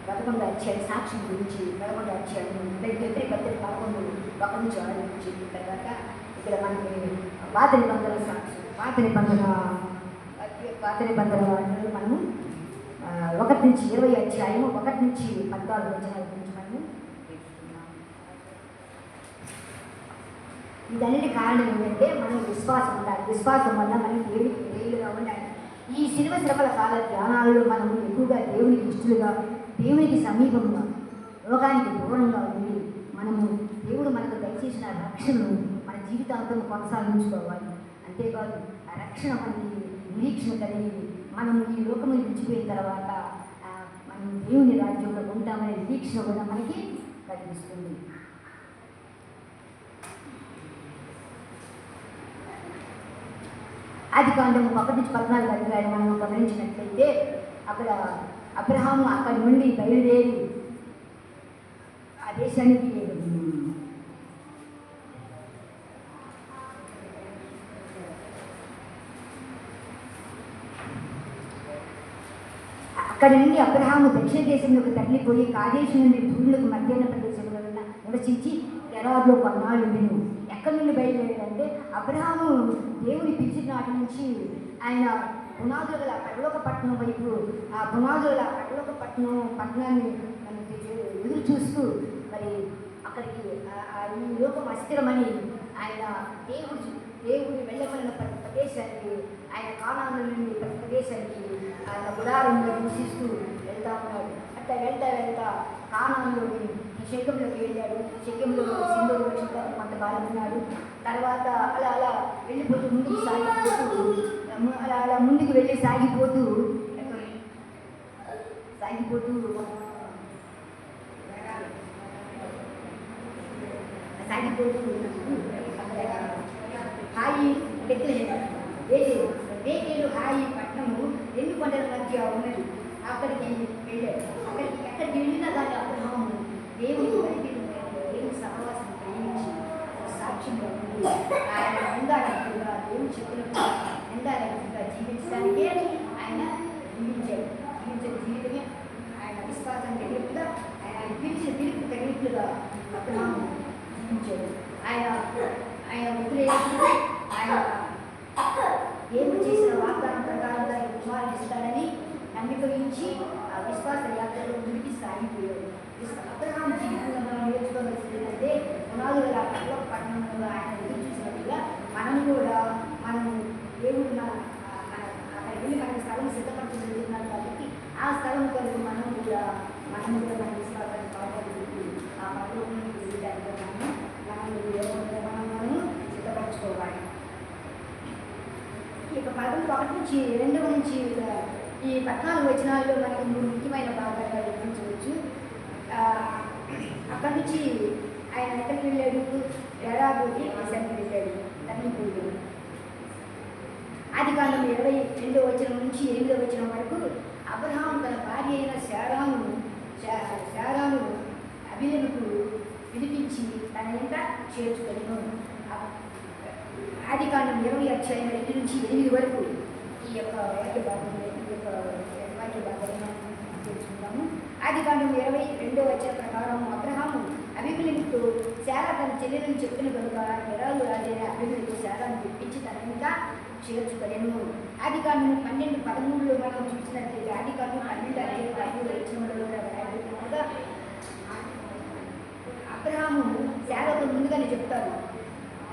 11వ అధ్యాయం సాక్ష్యం గురించి 11వ అధ్యాయం పత్రిక 11:1 నుంచి తర్వాత ఇక్కడ మనకి పాత నిబంధనల సాక్ష్యం, పాత నిబంధన వాటిలో మనము 1-20 అధ్యాయము 1-14 వచనాల గురించి మనము ఇదన్నిటి కారణం ఏంటంటే మనం విశ్వాసం ఉండాలి. విశ్వాసం వల్ల మనం దేవుడిగా ఉండాలి. ఈ శిలువ శ్రమల కాల ధ్యానాలలో మనం ఎక్కువగా దేవునికి ఇష్టలుగా, దేవునికి సమీపంగా, లోకానికి దూరంగా ఉండి మనము దేవుడు మనకు దయచేసిన రక్షణను మన జీవితాంతం కొనసాగించుకోవాలి. అంతేకాదు ఆ రక్షణ మనకి నిరీక్షణ కలిగి మనం ఈ లోకము విడిచిపోయిన తర్వాత మనం దేవుని రాజ్యంలో ఉంటామనే నిరీక్షణ కూడా మనకి కలిగిస్తుంది. ఆదికాండము 1-14 అధ్యాయం మనం గమనించినట్లయితే అక్కడ అబ్రహాము అక్కడి నుండి బయలుదేరి ఆ దేశానికి అక్కడి నుండి అబ్రహాము దక్షిణ దేశంలోకి తరలిపోయి కాదేశం నుండి దూరులకు మధ్యాహ్న ప్రదేశంలో నివసించి గెరారులో కొన్నాళ్ళు ఉండేను. ఎక్కడి నుండి బయలుదేరాడంటే అబ్రహాము దేవుని పిలిచిన నాటి నుంచి ఆయన పునాదుల గల పరలోక పట్టణం వైపు, ఆ పునాదుల గల పరలోక పట్టణాన్ని ఎదురు చూస్తూ మరి అక్కడికి ఈ లోకం అస్థిరమని ఆయన దేవుడు వెళ్ళమన్న ప్రదేశానికి, ఆయన కానాను నుండి ప్రతి ప్రదేశానికి ఆయన గుడారంలో నివసిస్తూ వెళ్తా ఉన్నాడు. అట్లా వెళ్తా కానాన్లోని శేఖంలోకి వెళ్ళాడు. శేఖంలో సింధూరు లక్ష్మి కొంతకాలం ఉన్నాడు. తర్వాత అలా వెళ్ళిపోతూ ముందుకు వెళ్ళి సాగిపోతూ హాయి వేసి బేతేలు హాయి పట్టణము 2 కొండల మధ్య ఉన్నది. అక్కడికి వెళ్ళాడు. ఎక్కడికి వెళ్ళినా కానీ అబ్రహాము దేవుని బైబిల్ దేవుని సహవాసం ప్రేమించి సాక్ష్యంగా ఉండి ఆయన నిందారహితంగా దేవుని చెప్పినప్పుడు నిందారహితంగా జీవించడానికే ఆయన జీవించాడు. జీవించిన జీవితమే ఆయన విశ్వాసం కలిగినట్టుగా ఆయన పిలిచిన పిలుపు కలిగినట్టుగా అబ్రహాము జీవించాడు. ఆయన వదిలేసినప్పుడు ఆయన దేవుడు చేసిన వాగ్దానం ప్రకారం దానికి కుమారుడు ఇస్తాడని నమ్మిక ఉంచి ఆ విశ్వాస యాత్రలో ముందుకు సాగిపోయాడు. అబ్రహాం జీవితంలో మనం నేర్చుకోవాల్సింది ఏంటంటే పునాదుల పట్టణంలో ఆయన ఎదురు చూసినట్టుగా మనం కూడా దేవుడు అక్కడికి వెళ్ళి మనకి స్థలం సిద్ధపరచుకుంటున్నాడు కాబట్టి ఆ స్థలం కొరకు మనం కూడా మన విశ్వాసాన్ని కాపాడుకుంటూ ఆ పట్టణంలోకి వెళ్ళడానికి మనము సిద్ధపరచుకోవాలి. ఇక 11 నుంచి 2 నుంచి ఈ 14 వచనాల్లో మనకి 3 ముఖ్యమైన భాగాలుగా వివరించవచ్చు. అక్కడి నుంచి ఆయన ఎక్కడికి వెళ్ళాడు? ఎడారికి దేశానికి వెళ్ళాడు, తగ్గిపోయాడు. ఆదికాండం 22వ వచనం నుంచి 8వ వచనం వరకు అబ్రహాము తన భార్య అయిన శారాను అబీమెలెకుకు పిలిపించి తన వెంట చేర్చుకొనెను. ఆదికాండం 20 అధ్యాయం 2 నుంచి 8 వరకు ఈ యొక్క వాక్య భాగాన్ని తెలుసుకుందాము. ఆదికాండం 22వ వచనం ప్రకారం అబ్రహాము అబీమెలెకుతో శారా తన చెల్లెలను చెప్పిన కనుక గెరారు రాజైన అబీమెలెకు శారాను పిలిపించి తన వెంట చేర్చుకొనెను. ఆదికాండం 12:13లో మనం చూసినట్లయితే ఆదికాండం 12:13 వచనంలో రాయబడినట్టుగా అబ్రహాము శారాతో ముందుగానే చెప్తారు.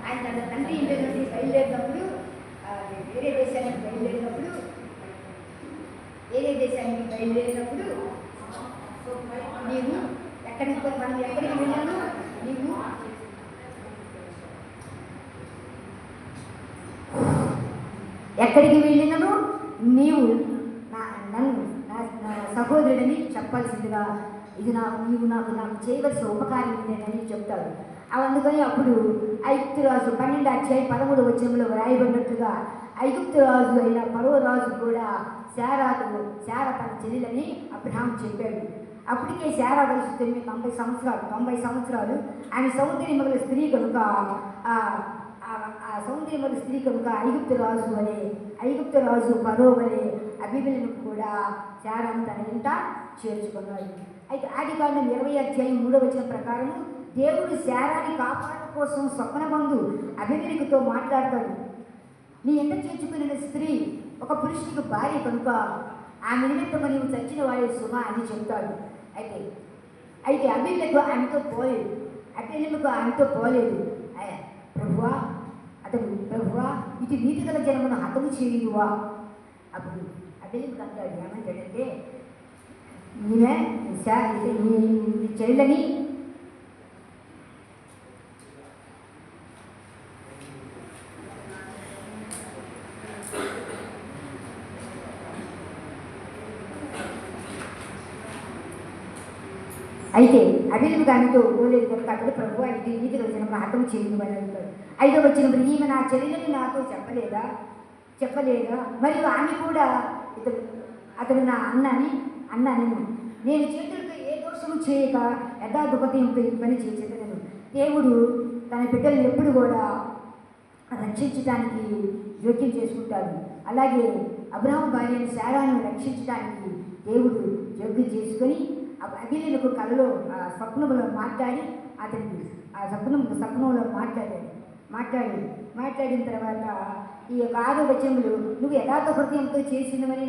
ఆయన తన తండ్రి ఇంటి నుండి బయలుదేరినప్పుడు వేరే దేశానికి బయలుదేరినప్పుడు నీవు మనం ఎక్కడికి వెళ్ళాను? నీవు ఎక్కడికి వెళ్ళినను నీవు నన్ను నా సహోదరుడిని చెప్పాల్సిందిగా నీవు నాకు చేయవలసిన ఉపకారం ఇదేనని చెప్తాడు. అందుకని అప్పుడు ఐగుప్తు రాజు 12 అధ్యాయం 13 వచనంలో వ్రాయబడినట్టుగా ఐగుప్తు రాజు అయిన ఫరో రాజు కూడా శారా తన చెల్లెలని అబ్రహాం చెప్పాడు. అప్పటికే శారా వయసు 90 సంవత్సరాలు. ఆమె సౌందర్యమగల స్త్రీ కనుక సౌందర్యమగల స్త్రీ కనుక ఐగుప్తు రాజు ఫరో వలె అబీమెలెకు కూడా శారాను తన వెంట చేర్చుకున్నాడు. అయితే ఆదికాండం 20 అధ్యాయం 3వ వచనం ప్రకారం దేవుడు శారాని కాపాడడం కోసం స్వప్నబంధు అబీమెలెకుతో మాట్లాడతాడు. నీ ఎంత చేర్చుకున్న స్త్రీ ఒక పురుషునికి భార్య కనుక ఆమె నిమిత్తము నీవు చచ్చిన వాడే సుమ అని చెప్తాడు. అయితే అబీమెలెకు ఆమెతో పోలేదు. ప్రభువా ఇది నీతి గల జనమును హతము చేయువా? అప్పుడు అబీమెలెకు అంటాడు, ఏమంటాడంటే ఈమె నీ చెల్లెని అయితే అబీమెలెకు ఆమెతో పోలేదు కనుక అతడు ప్రభువా ఇది నీతి గల జనమును హతము చేయువా అని అంటాడు. 5వ వచనం ఈమె నా చెల్లెలని నాతో చెప్పలేదా? మరియు ఆమె కూడా అతడు నా అన్నాను నేను చేతులతో ఏ దోషము చేయక యథార్థపతితో ఈ పని చేసేదను. దేవుడు తన బిడ్డలను ఎప్పుడు కూడా రక్షించడానికి జోక్యం చేసుకుంటాడు. అలాగే అబ్రహాము భార్యను శారాను రక్షించడానికి దేవుడు జోక్యం చేసుకొని అబీమెలెకు కలలో స్వప్నంలో మాట్లాడి అతనికి ఆ స్వప్నంలో మాట్లాడిన తర్వాత ఈ యొక్క 6వ వచనంలో నువ్వు యథార్థ హృదయంతో చేసినవని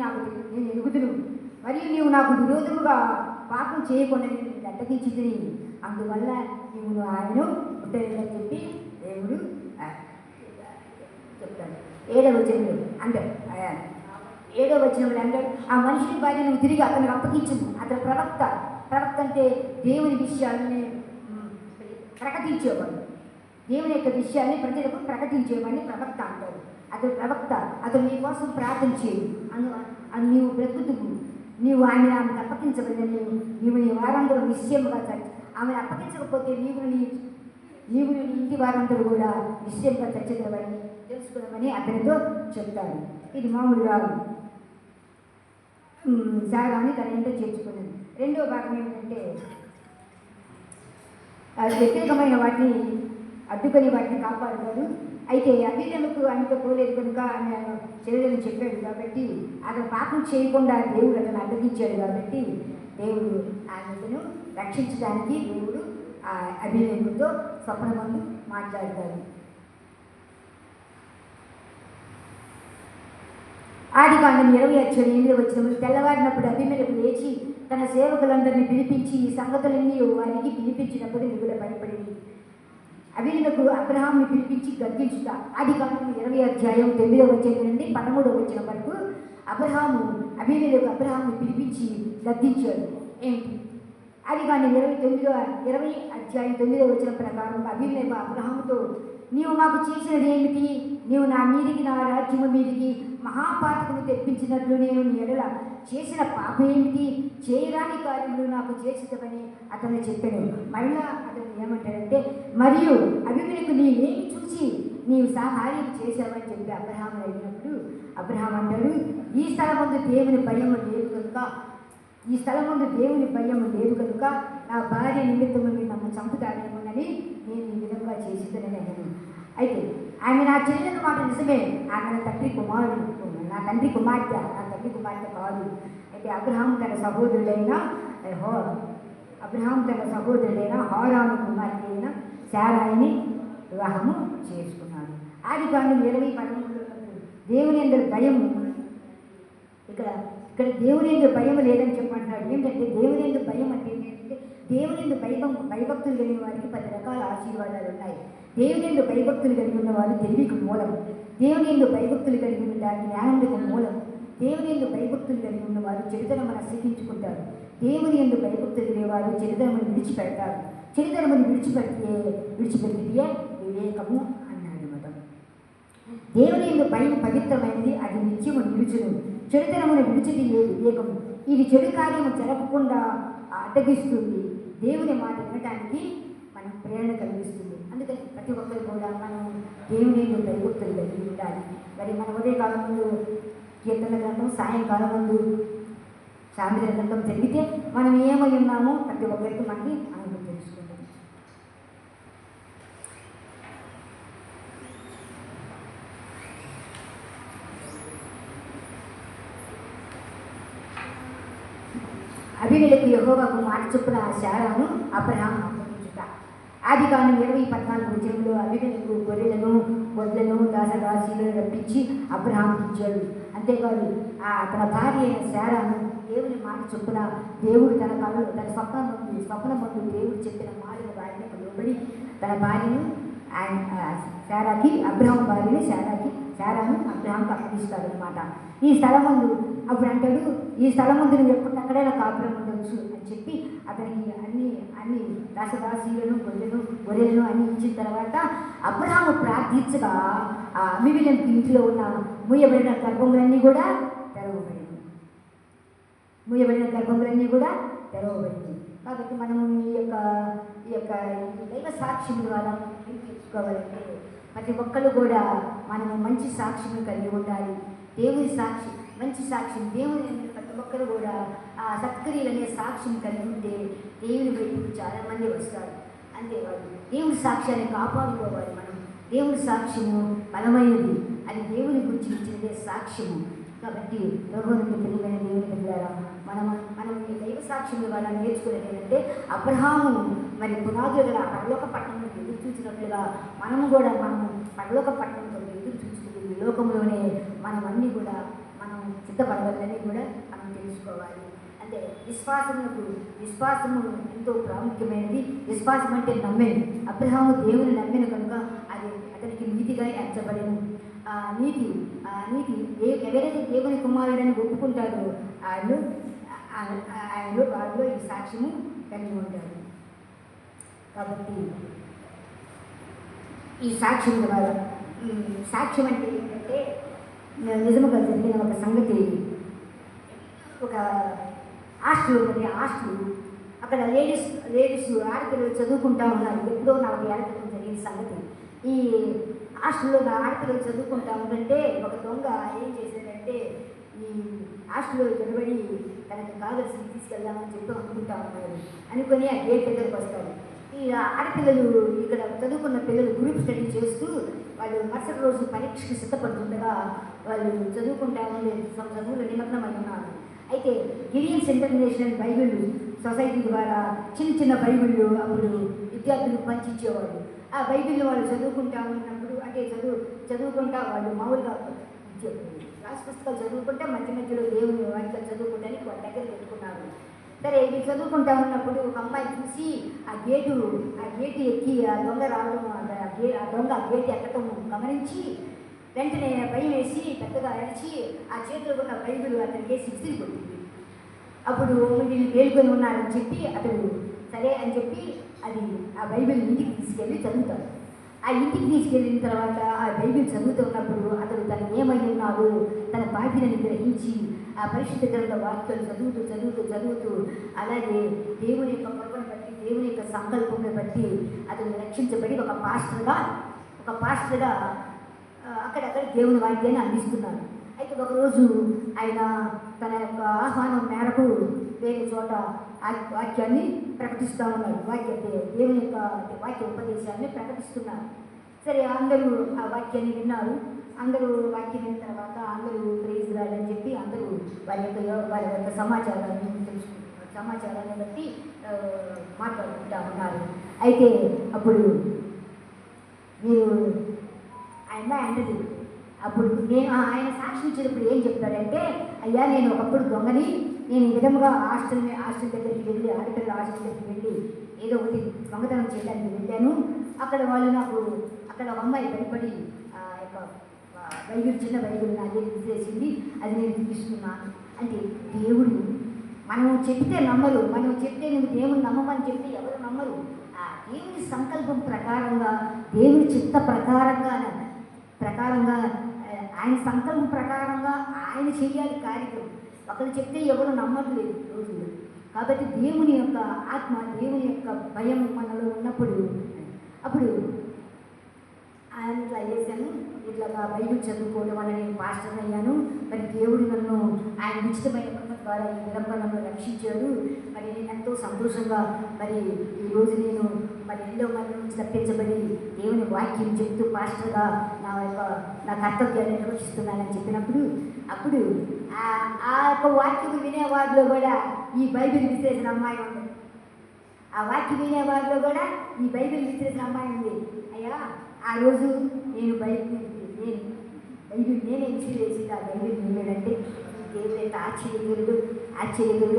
నేను ఎరుగుదును, మరియు నీవు నాకు విరోధముగా పాపం చేయకుండా నేను అడ్డగించింది, అందువల్ల నీవు ఆయనను పుట్టలేదని చెప్పి దేవుడు చెప్తాడు. 7వ వచనంలో అంటాడు ఆ మనిషిని భార్య నువ్వు తిరిగి అతనికి అప్పగించము. అతను ప్రవక్త అంటే దేవుని విషయాలని ప్రకటించేవాడు, దేవుని యొక్క విషయాన్ని ప్రజలకు ప్రకటించేవాడిని ప్రవక్త అంటారు. అతను నీ కోసం ప్రార్థన చేయు అని నీవు బ్రతుకుతువు. నీవు ఆమెను అప్పగించబడినని నీవు నీ వారందరూ నిశ్చయముగా ఆమెను అప్పగించకపోతే నీవు నీ ఇంటి వారందరూ కూడా నిశ్చయంగా చచ్చగలవని తెలుసుకోవమని అతనితో చెప్తాడు. ఇది మామూలుగా శారాన్ని తన ఇంట చేర్చుకున్నది. రెండో భాగం ఏమిటంటే వ్యతిరేకమైన వాటిని అడ్డుకొని వాటిని కాపాడుతారు. అయితే అభినముకు ఆమెతో పోలేదు కనుక ఆమె శరీరం చెప్పాడు కాబట్టి అతను పాపం చేయకుండా దేవుడు అతను అడ్డగించాడు కాబట్టి దేవుడు ఆమెను రక్షించడానికి దేవుడు ఆ అభినముతో స్వప్నమందు మాట్లాడతాడు. ఆదికాండం 20:8 వచ్చినప్పుడు తెల్లవారినప్పుడు అభిమేలెకు లేచి తన సేవకులందరినీ పిలిపించి ఈ సంగతులన్నీ వారికి పిలిపించినప్పుడు మిగులు భయపడింది. అభిమేలెకు అబ్రహాంని పిలిపించి గద్దించుట. ఆదికాండం 20:9 నుండి 13 వరకు అభిమేలెకు అబ్రహాంని పిలిపించి గద్దించాడు. ఏంటి? ఆదికాండం 20:9 ప్రకారం అభిమేలెకు అబ్రహాముతో, నీవు మాకు చేసినది ఏమిటి? నీవు నా మీదికి, నా రాజ్యము మీదికి మహాపాతకము తెప్పించినట్లు నేను నీ ఎడల చేసిన పాపం ఏమిటి? చేయరాని కార్యములు నాకు చేసేదవని అతను చెప్పాడు. మళ్ళా అతను ఏమంటాడంటే, మరియు అభిమేలెకు నీవేమి చూసి నీవు సహాయం చేశావని చెప్పి అబ్రహాము అడిగినప్పుడు అబ్రహాం అంటాడు, ఈ స్థలమందు దేవుని భయము లేదు కనుక నా భార్య నిమిత్తము నన్ను చంపుతాడేమోనని నేను ఈ విధంగా చేసిందని అన్నాను. అయితే ఆమె నా చెల్లెల మాట నిజమే, ఆమె నా తండ్రి కుమార్తె కాదు. అయితే అబ్రహాం తన సహోదరుడైన హారాను కుమార్తె అయిన శారాయిని వివాహము చేసుకున్నాడు. ఆదికాండం 20:13 దేవుని యందు భయము, ఇక్కడ దేవుని యందు భయం లేదని చెప్పంటున్నాడు. ఏంటంటే దేవుని యందు భయం అంటే ఏంటంటే దేవుని యందు భయభక్తులు కలిగిన వారికి 10 రకాల ఆశీర్వాదాలు ఉన్నాయి. దేవుని యందు భయభక్తులు కలిగి ఉన్న వారు తెలివికి మూలం. దేవుని యందు భయభక్తులు కలిగి ఉన్న జ్ఞానములకు మూలం. దేవుని యందు భయభక్తులు కలిగి ఉన్న వారు చెడుతనమును అసహించుకుంటారు. దేవుని యందు భయభక్తులు కలిగే వారు చెడుతనమును విడిచిపెడతారు. చెడుతనమును విడిచిపెట్టితే వివేకము అన్నాడు మతం. దేవుని యందు భయం పవిత్రమైనది, అది నిత్యము నిలుచును. చెడుతనమును విడిచిది వివేకము. ఇది చెడు కార్యము జరగకుండా అడ్డగిస్తుంది. దేవుని మాట వినడానికి మనం ప్రేరణ కలిగిస్తుంది. అందుకని ప్రతి ఒక్కరు కూడా మనం దేవుని యందు భయభక్తులు కలిగి ఉండాలి. మరి మన ఉదయకాలం ముందు కీర్తన గ్రంథం, సాయంకాలం ముందు సాయంత్ర గ్రంథం చదివితే మనం ఏమై ఉన్నామో ప్రతి ఒక్కరికి మనకి అనుభవం తెలుసుకుంటాం. అభిమేలెకు యెహోవాకు మాట చొప్పున శారాను అబ్రహాము అప్పగించుట. ఆదికాండం 20:14 అభిమేలెకు గొర్రెలను గొడ్లను దాసదాసీలను రప్పించి అబ్రహాముకి ఇచ్చాడు. అంతేకాదు తన భార్య అయిన శారాను దేవుని మాట చొప్పున దేవుడు తన స్వప్నమందు దేవుడు చెప్పిన మాటను భార్యకు లోబడి తన భార్యను అబ్రహాం భార్యని శారాను అబ్రహాంకు అప్పగిస్తాడు అనమాట. ఈ స్థలమందు అప్పుడు అంటాడు, ఈ స్థలమందు నువ్వు ఎక్కడైనా కాపురం ఉండవచ్చు అని చెప్పి అతనికి అన్ని దాసదాసీలను గొర్రెలను అన్ని ఇచ్చిన తర్వాత అబ్రహాము ప్రార్థించగా ఆ అబీమెలెకు ఇంట్లో ఉన్న మూయబడిన గర్భములన్నీ కూడా తెరవబడింది. కాబట్టి మనము ఈ యొక్క దైవ సాక్ష్యం ద్వారా ఏం తెలుసుకోవాలంటే ప్రతి ఒక్కరు కూడా మనము మంచి సాక్ష్యం కలిగి ఉండాలి. దేవుని సాక్షి, మంచి సాక్ష్యం, దేవుని ప్రతి ఒక్కరు కూడా ఆ సత్క్రియలు అనే సాక్ష్యం కలిగి ఉంటే దేవుని వైపు చాలామంది వస్తారు. అంతేకాదు దేవుని సాక్ష్యాన్ని కాపాడుకోవాలి. మనం దేవుని సాక్ష్యము బలమైనది, అది దేవుని గురించి ఇచ్చినదే సాక్ష్యము. కాబట్టి ప్రభువునికి తెలివైన దేవుని బిడ్డలారా, మనం ఈ దైవ సాక్ష్యం ద్వారా నేర్చుకునేది ఏంటంటే అబ్రహాము మరి పునాదులు గల పరలోక పట్టణం ఎదురు చూసినట్లుగా మనము పరలోక పట్టణంతో ఎదురు చూస్తుంది. ఈ లోకంలోనే మనం అన్నీ కూడా మనం సిద్ధపడవాలని కూడా మనం తెలుసుకోవాలి. అంటే విశ్వాసము ఎంతో ప్రాముఖ్యమైనది. విశ్వాసం అంటే నమ్మేది. అబ్రహాము దేవుని నమ్మిన కనుక అది అతనికి నీతిగా ఎంచబడేది. నీతి ఎవరైతే దేవుని కుమారుడని ఒప్పుకుంటారో వాళ్ళు ఈ సాక్ష్యము కలిగి ఉంటారు. కాబట్టి ఈ సాక్ష్యం ద్వారా సాక్ష్యం అంటే ఏంటంటే నిజముగా జరిగిన ఒక సంగతి. ఒక హాస్టల్ ఉన్నది. హాస్టల్ అక్కడ లేడీస్ ఆడపిల్లలు చదువుకుంటా ఉన్నారు. ఎప్పుడో 40 ఏళ్ళ క్రితం జరిగిన సంగతి. ఈ హాస్టల్లో నా ఆడపిల్లలు చదువుకుంటా ఉంటుంటే ఒక దొంగ ఏం చేశాడంటే ఈ హాస్టల్లో నిలబడి తనకు కావలసింది తీసుకెళ్దామని చెప్పి అనుకుంటా ఉన్నారు. అనుకొని ఆ గేట్ దగ్గరకు వస్తారు. ఈ ఆడపిల్లలు ఇక్కడ చదువుకున్న పిల్లలు గ్రూప్ స్టడీ చేస్తూ వాళ్ళు మరుసటి రోజు పరీక్షకు సిద్ధపడుతుండగా వాళ్ళు చదువుకుంటా ఉండే చదువులు నిమగ్నమై ఉన్నారు. అయితే గిరియన్స్ ఇంటర్నేషనల్ బైబిల్ సొసైటీ ద్వారా చిన్న చిన్న బైబిళ్ళు అప్పుడు విద్యార్థులకు పంచిచ్చేవాళ్ళు. ఆ బైబిల్ని వాళ్ళు చదువుకుంటా ఉన్నప్పుడు అంటే చదువుకుంటా వాళ్ళు మామూలుగా క్లాస్ పుస్తకాలు చదువుకుంటే మధ్య మధ్యలో దేవుని వాక్యాలు చదువుకోవడానికి వాళ్ళ దగ్గర పెట్టుకున్నారు. సరే ఇది చదువుకుంటా ఉన్నప్పుడు ఒక అమ్మాయి చూసి ఆ గేటు ఎక్కి ఆ దొంగ రావడం ఆ దొంగ ఆ గేటు ఎక్కడం గమనించి వెంటనే భయం వేసి పెద్దగా అరిచి ఆ చేతిలో ఉన్న బైబిల్ అతనికి వేసి విసిరి కొట్టింది. అప్పుడు వీళ్ళు తేలుకొని ఉన్నారని చెప్పి అతడు సరే అని చెప్పి అది ఆ బైబిల్ ఇంటికి తీసుకెళ్ళి చదువుతాడు. ఆ ఇంటికి తీసుకెళ్ళిన తర్వాత ఆ బైబిల్ చదువుతున్నప్పుడు అతడు తను ఏమై ఉన్నాడు తన బాధ్యతని గ్రహించి ఆ పరిశుద్ధ గ్రంథ వాక్యాలు చదువుతూ అలాగే దేవుని యొక్క కృపను బట్టి దేవుని యొక్క సంకల్పంను బట్టి అతను రక్షించబడి ఒక పాస్టర్గా అక్కడక్కడ దేవుని వాక్యాన్ని అందిస్తున్నారు. అయితే ఒకరోజు ఆయన తన యొక్క ఆహ్వానం మేరకు వేరే చోట వాక్యాన్ని ప్రకటిస్తూ ఉన్నారు. దేవుని యొక్క వాక్య ఉపదేశాన్ని ప్రకటిస్తున్నారు. సరే అందరూ ఆ వాక్యాన్ని విన్నారు. అందరూ వాక్యం విన్న తర్వాత అందరూ ప్రైజ్ లార్డ్ అని చెప్పి అందరూ వారి యొక్క సమాచారాన్ని బట్టి మాట్లాడుకుంటా ఉన్నారు. అయితే అప్పుడు మీరు ఆయన అంటది అప్పుడు ఆయన సాక్షి ఇచ్చినప్పుడు ఏం చెప్తాడంటే అయ్యా నేను ఒకప్పుడు దొంగని నేను ఈ విధంగా హాస్టల్ దగ్గరికి వెళ్ళి ఆడపిల్ల హాస్టల్ దగ్గరికి వెళ్ళి ఏదో ఒకటి దొంగతనం చేయడానికి వెళ్ళాను. అక్కడ వాళ్ళు నాకు అక్కడ ఒక అమ్మాయి భయపడి చిన్న బైబిల్ నా దగ్గర విసిరేసింది, అది నేను తీసుకున్నాను. అంటే దేవుడు మనం చెప్తే నమ్మరు, మనం చెప్తే నువ్వు దేవుని నమ్మమని చెప్తే ఎవరు నమ్మరు. ఆ దేవుని సంకల్పం ప్రకారంగా దేవుని చిత్త ప్రకారంగా ఆయన సంకల్పం ప్రకారంగా ఆయన చేయాలి కార్యక్రమం. ఒకరు చెప్తే ఎవరు నమ్మట్లేదు రోజులు. కాబట్టి దేవుని యొక్క ఆత్మ దేవుని యొక్క భయం మనలో ఉన్నప్పుడు అప్పుడు ఆయన ఇట్లా చేశాను, ఇట్లా బైబిల్ చదువుకోవడం వల్ల నేను పాస్టర్ అయ్యాను. మరి దేవుడు నన్ను ఆయన ఉచితమైన కృప ద్వారా ఈ విలంబనంలో రక్షించాడు. మరి నేను ఎంతో సంతోషంగా మరి ఈరోజు నేను మరి రెండో మరణం నుంచి తప్పించబడి దేవుని వాక్యం చెప్తూ పాస్టర్గా నా కర్తవ్యాన్ని నిర్వహిస్తున్నానని చెప్పినప్పుడు అప్పుడు ఆ యొక్క వాక్యం వినేవాడిలో కూడా ఈ బైబిల్ విసిరేసిన అమ్మాయి ఉంది. ఆ వాక్యం వినేవాడిలో కూడా ఈ బైబిల్ విసిరేసిన అమ్మాయి ఉంది. అయ్యా ఆ రోజు నేను బైబిల్ నేనే విసిరేసింది. ఆ బైబిల్ విన్నాడంటే దేవుడైతే ఆశ్చర్యకరుడు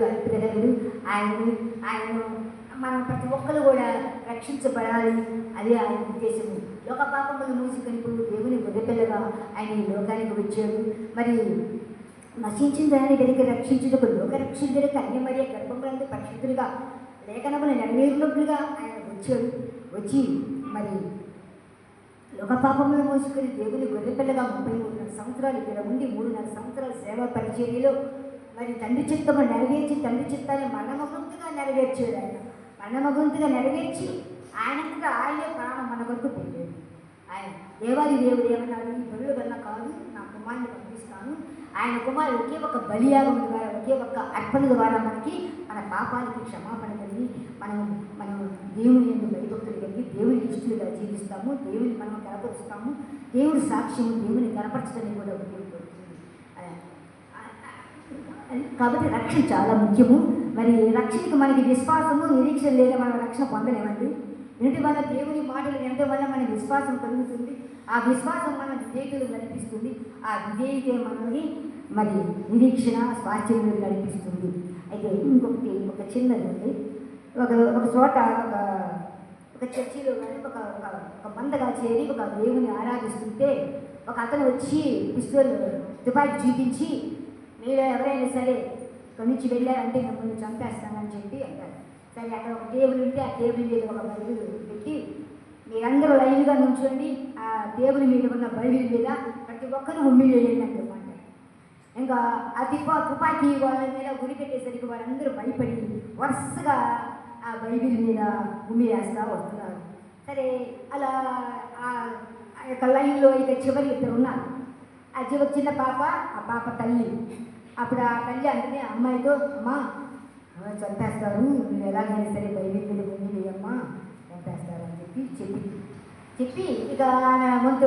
అద్భుతకరుడు. ఆయనను మనం ప్రతి ఒక్కరు కూడా రక్షించబడాలి, అదే ఆయన ఉద్దేశము. లోక పాపములు మూసుకొనిపోయి దేవుని గొర్రెపిల్లగా ఆయన ఈ లోకానికి వచ్చాడు. మరి నశించిన దాన్ని వెనక రక్షించుటకు లోక రక్షించుటకు అన్ని మరియ గర్భములందు పరిశుద్ధులుగా లేఖనములు నెరవేరినట్లుగా ఆయన వచ్చి మరి లోక పాపములు మోసుకొని దేవుని గొర్రెపిల్లగా 33 సంవత్సరాలు ఇక్కడ ఉండి 3.5 సంవత్సరాల సేవా పరిచర్యలో మరి తండ్రి చిత్తము నెరవేర్చి తండ్రి చిత్తాన్ని మరణమగుంతుగా నెరవేర్చాడు. ఆయన మరణమగుంతుగా నెరవేర్చి ఆయనంతటా ఆయనే ప్రాణం మన వరకు పెట్టాడు. ఆయన దేవాది దేవుడు ఏమన్నాడు, ఈ బలుల వల్ల కాదు నా కుమారుని పంపిస్తాను. ఆయన కుమారుడు ఒకే ఒక బలియాగం ద్వారా ఒకే ఒక అర్పణ ద్వారా మనకి మన పాపాలకి క్షమాపణ కలిగి మనం దేవుని ఎందుకు భయభక్తులు కలిగి దేవుని ఇష్టలుగా జీవిస్తాము. దేవుని మనం కనపరుస్తాము. దేవుడి సాక్ష్యము దేవుని కనపరచడానికి కూడా ఉపయోగపడుతుంది. కాబట్టి రక్షణ చాలా ముఖ్యము. మరి రక్షణకు మనకి విశ్వాసము నిరీక్షణ లేదా మనం రక్షణ పొందలేమండి. వినటి వల్ల దేవుని మాటలు వినటం వల్ల మనకి విశ్వాసం కలుగుతుంది. ఆ విశ్వాసం మన విధేయతలు నడిపిస్తుంది. ఆ విధేయతే మనల్ని మరి నిరీక్షణ స్వాస్థ్యంలో నడిపిస్తుంది. అయితే ఇంకొకటి ఒక చిన్నది ఉంది. ఒక చోట ఒక చర్చిలో కానీ ఒక మందగా చేరి ఒక దేవుని ఆరాధిస్తుంటే ఒక అతను వచ్చి పిస్తోల్ తుపాకి చూపించి మీరు ఎవరైనా సరే ఇక్కడి నుంచి వెళ్ళారంటే మిమ్మల్ని చంపేస్తానని చెప్పి అంటారు. సరే అక్కడ ఒక టేబుల్ ఉంటే ఆ టేబుల్ మీద ఒక బైబిల్ పెట్టి మీరందరూ లైన్గా నుంచోండి, ఆ టేబుల్ మీద ఉన్న బైబిల్ మీద ప్రతి ఒక్కరూ ఉమ్మి వేయండి అని చెప్పంటారు. ఇంకా ఆ తుపాకీ వాళ్ళ మీద గురి పెట్టేసరికి వాళ్ళందరూ భయపడి వరుసగా ఆ బైబిల్ మీద ఉమ్మి వేస్తూ వస్తున్నారు. సరే అలా ఆ ఆ యొక్క లైన్లో ఇక చివరి ఇద్దరు ఉన్నారు. ఆ చివరి చిన్న పాప, ఆ పాప తల్లి. అప్పుడు ఆ తల్లి అంటే అమ్మాయితో, అమ్మా చంపేస్తారు, మీరు ఎలాగైనా సరే బైబిల్ మీద ముందు వేయమ్మా, చంపేస్తారు అని చెప్పి ఇక ఆమె ఆ వంతు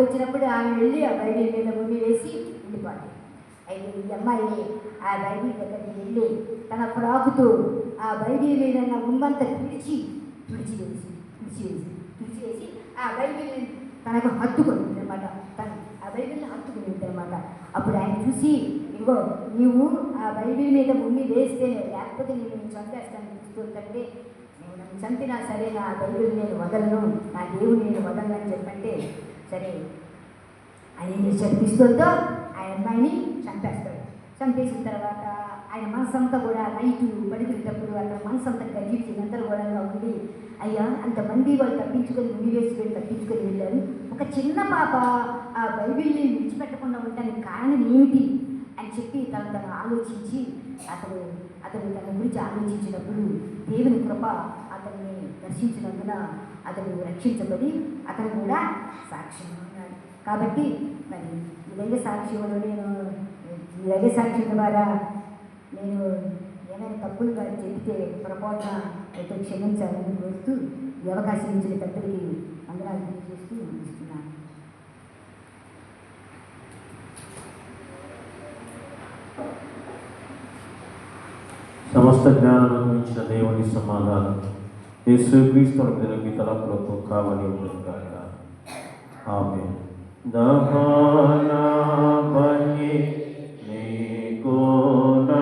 వచ్చినప్పుడు ఆమె వెళ్ళి ఆ బైబిల్ మీద ముందు వేసి వెళ్ళిపోవాలి. అయితే ఈ అమ్మాయి ఆ బైబిల్ దగ్గరికి వెళ్ళి తన ఫ్రాకుతో ఆ బైబిల్ మీద ఉన్న గుమ్మంతా తుడిచివేసి ఆ బైబిల్ని తనకు హత్తుకుంది అనమాట. తను ఆ బైబిల్ని హత్తుకుంది అనమాట. అప్పుడు ఆయన చూసి, ఇగో నీవు ఆ బైబిల్ మీద ఉమ్మి వేస్తేనే, లేకపోతే నేను చంపేస్తాను చూస్తుంటే, నువ్వు నన్ను చంపినా సరే నా బైబిల్ నేను వదలను, నా దేవుని నేను వదలను అని చెప్పంటే, సరే ఆయన పిస్తోల్తో ఆయన అమ్మాయిని చంపేస్తాడు. చంపేసిన తర్వాత ఆయన మనసంతా కూడా నైటు పడుకునేటప్పుడు అక్కడ మనసంతా గడిచి గందరగోళంగా ఉండి, అయ్యా అంతమంది వాళ్ళు తప్పించుకొని వెళ్ళారు, ఒక చిన్న పాప ఆ బైబిల్ని విడిచిపెట్టకుండా ఉండడానికి కారణం ఏమిటి అని చెప్పి తను ఆలోచించి అతను తన గురించి ఆలోచించినప్పుడు దేవుని కృప అతన్ని దర్శించినందున అతను రక్షించబడి అతను కూడా సాక్ష్యం ఉన్నాడు. కాబట్టి మరి ఈ దైవ సాక్ష్యం ద్వారా నేను ఏమైనా తప్పులుగా చెబితే పొరపాటున అయితే క్షమించాలని కోరుతూ ఈ అవకాశం ఇచ్చిన పెద్దలకి అందరాలు తెలియజేస్తూ ఇస్తున్నాను. సమస్త జ్ఞానం ఇచ్చిన దేవుని సమాధానం యేసుక్రీస్తు మీ తలపులకు కావాలి ఉంటుంది కాక. ఆమేన్. దహనా బలి నీకు నా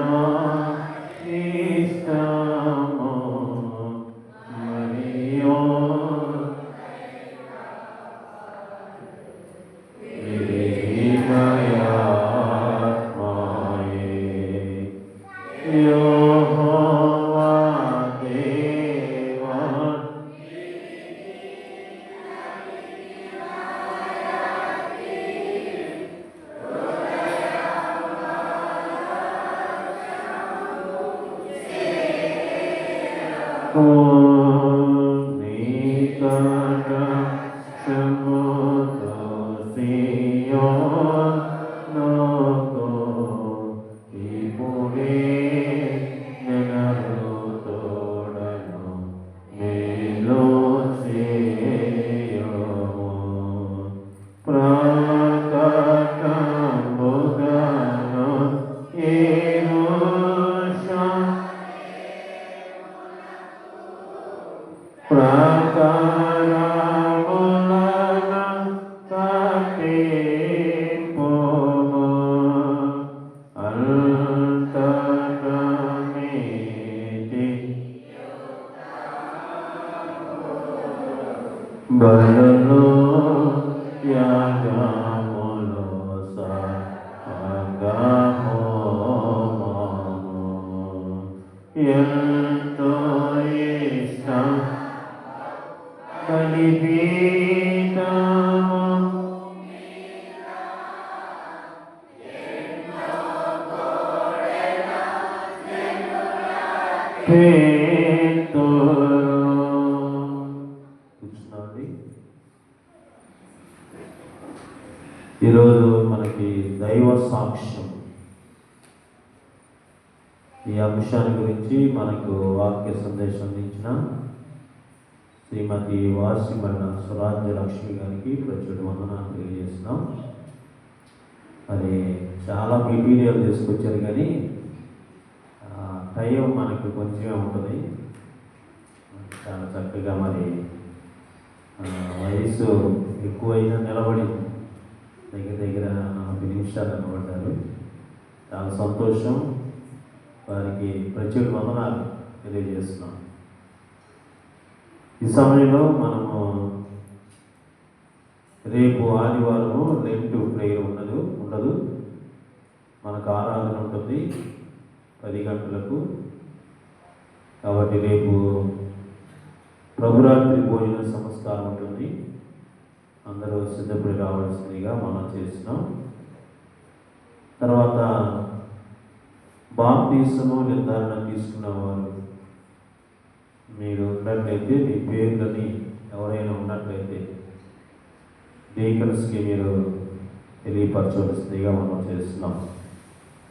ఇష్టము మరియో బలలో యాగములో సాగమోమము ఎంతో ఇష్టం బలిపీఠము ఈరోజు మనకి దైవ సాక్ష్యం ఈ అంశాన్ని గురించి మనకు వాక్య సందేశం అందించిన శ్రీమతి వాసిమన్న స్వరాజ్య లక్ష్మి గారికి ప్రచుర వందనాలు తెలియజేస్తున్నాం. మరి చాలా మెటీరియల్ తీసుకొచ్చారు కానీ టైం మనకు కొంచెమే ఉంటుంది. చాలా చక్కగా మరి వయసు ఎక్కువైనా నిలబడి దగ్గర 40 నిమిషాలు నిలబడ్డారు. చాలా సంతోషం. వారికి ప్రత్యేక వందనాలు తెలియజేస్తున్నాం. ఈ సమయంలో మనము రేపు ఆదివారము లెంట్ ప్రేయర్ ఉండదు. మనకు ఆరాధన ఉంటుంది 10 గంటలకు. కాబట్టి రేపు ప్రభురాత్రి భోజన సంస్కారం ఉంటుంది. అందరూ సిద్ధపడి రావాల్సిందిగా మనం చేస్తున్నాం. తర్వాత బాప్తిసము నిర్ధారణ తీసుకున్న వారు మీరు ఉన్నట్లయితే మీ పేర్లని ఎవరైనా ఉన్నట్లయితే డీకన్స్కి మీరు తెలియపరచవలసిందిగా మనం చేస్తున్నాం.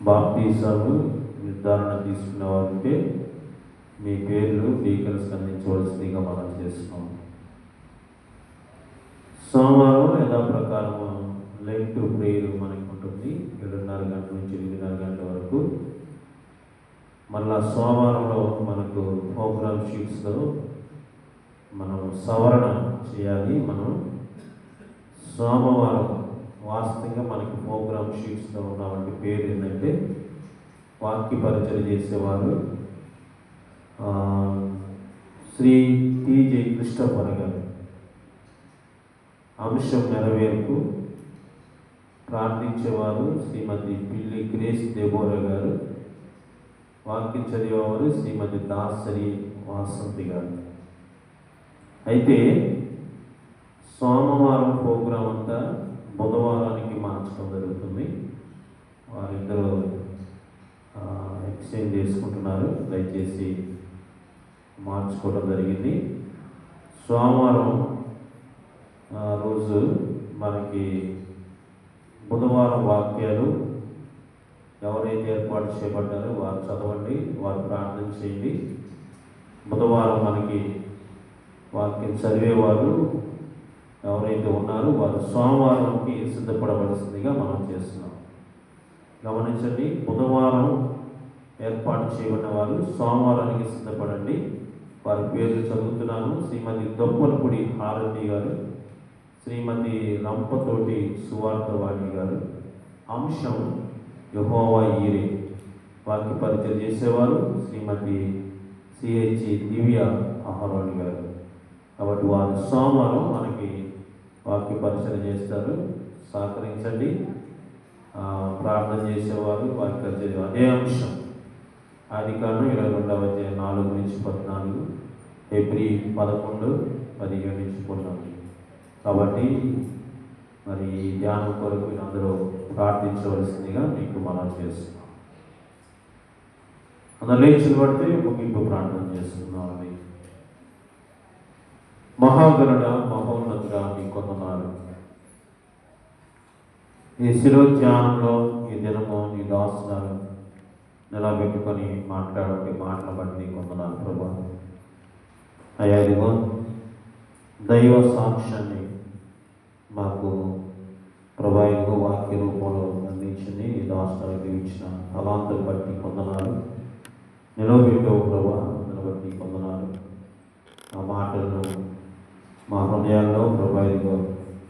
బాప్టిజాలు నిర్ధారణ తీసుకున్న వారికి మీ పేర్లు డీకన్స్కి అందించవలసిందిగా మనం చేస్తున్నాం. సోమవారం యథాప్రకారం లైట్ టు ప్రేయర్ మనకి ఉంటుంది 7:30 గంటల నుంచి 8:30 గంటల వరకు. మళ్ళా సోమవారంలో మనకు ప్రోగ్రామ్ షీట్స్లో మనం సవరణ చేయాలి. మనం సోమవారం వాస్తవంగా మనకి ప్రోగ్రామ్ షీట్స్లో ఉన్నటువంటి పేరు ఏంటంటే వాక్య పరిచయం చేసేవారు శ్రీ టీజే క్రిస్టోఫర్ గారు. అంశం నెరవేర్పు ప్రార్థించేవారు శ్రీమతి పిల్లి గ్రేస్ దెబోరా గారు. వాక్యం చదివేవారు శ్రీమతి దాసరి వాసంతి గారు. అయితే సోమవారం ప్రోగ్రాం అంతా బుధవారానికి మార్చడం జరుగుతుంది. వారిద్దరూ ఎక్స్చేంజ్ చేసుకుంటున్నారు. దయచేసి మార్చుకోవడం జరిగింది. సోమవారం రోజు మనకి బుధవారం వాక్యాలు ఎవరైతే ఏర్పాటు చేయబడ్డారో వారు చదవండి, వారు ప్రార్థన చేయండి. బుధవారం మనకి వాక్యం చదివేవారు ఎవరైతే ఉన్నారో వారు సోమవారంకి సిద్ధపడవలసిందిగా మనం చేస్తున్నాం. గమనించండి, బుధవారం ఏర్పాటు చేయబడిన వారు సోమవారానికి సిద్ధపడండి. వారి పేర్లు చదువుతున్నాను. శ్రీమతి దొప్పలపూడి హారతి గారు, శ్రీమతి రంపతోటి సువార్తవాణి గారు. అంశం యెహోవా ఈరే. వాక్య పరిచయం చేసేవారు శ్రీమతి సిహెచ్ దివ్య అహరోని గారు. కాబట్టి వారు సోమవారం మనకి వాక్య పరిచయం చేస్తారు. సహకరించండి. ప్రార్థన చేసేవారు వాక్య అదే అంశం ఆదికాండం 22వ అధ్యాయం 4 నుంచి 14, హెబ్రీ 11, 17 నుంచి 19. కాబట్టి మరి ధ్యానం కొరకు అందరూ ప్రార్థించవలసిందిగా మీకు మనం చేస్తున్నాం. అందరూ లేచి పడితే ముగింపు ప్రార్థన చేస్తున్నామని. మహాగరుడ మహోన్నతుడా మీకు వందనాలు. ఈ శిరోధ్యానంలో ఈ దినము నీ దాసులను నిలబెట్టుకొని మాట్లాడే మాటలు బట్టి నీకు వందనాలు ప్రభా. అయ్యా ఇదిగో దైవ సాక్ష్యాన్ని మాకు ప్రభా ఇదిగో వాక్య రూపంలో అందించింది. ఈ దాసులకు ఇచ్చిన తలాంతులు బట్టి వందనాలు. నిలబెట్టవు ప్రభా, నిలబెట్టి వందనాలు. ఆ మాటలను మా హృదయాల్లో ప్రభా ఇదిగో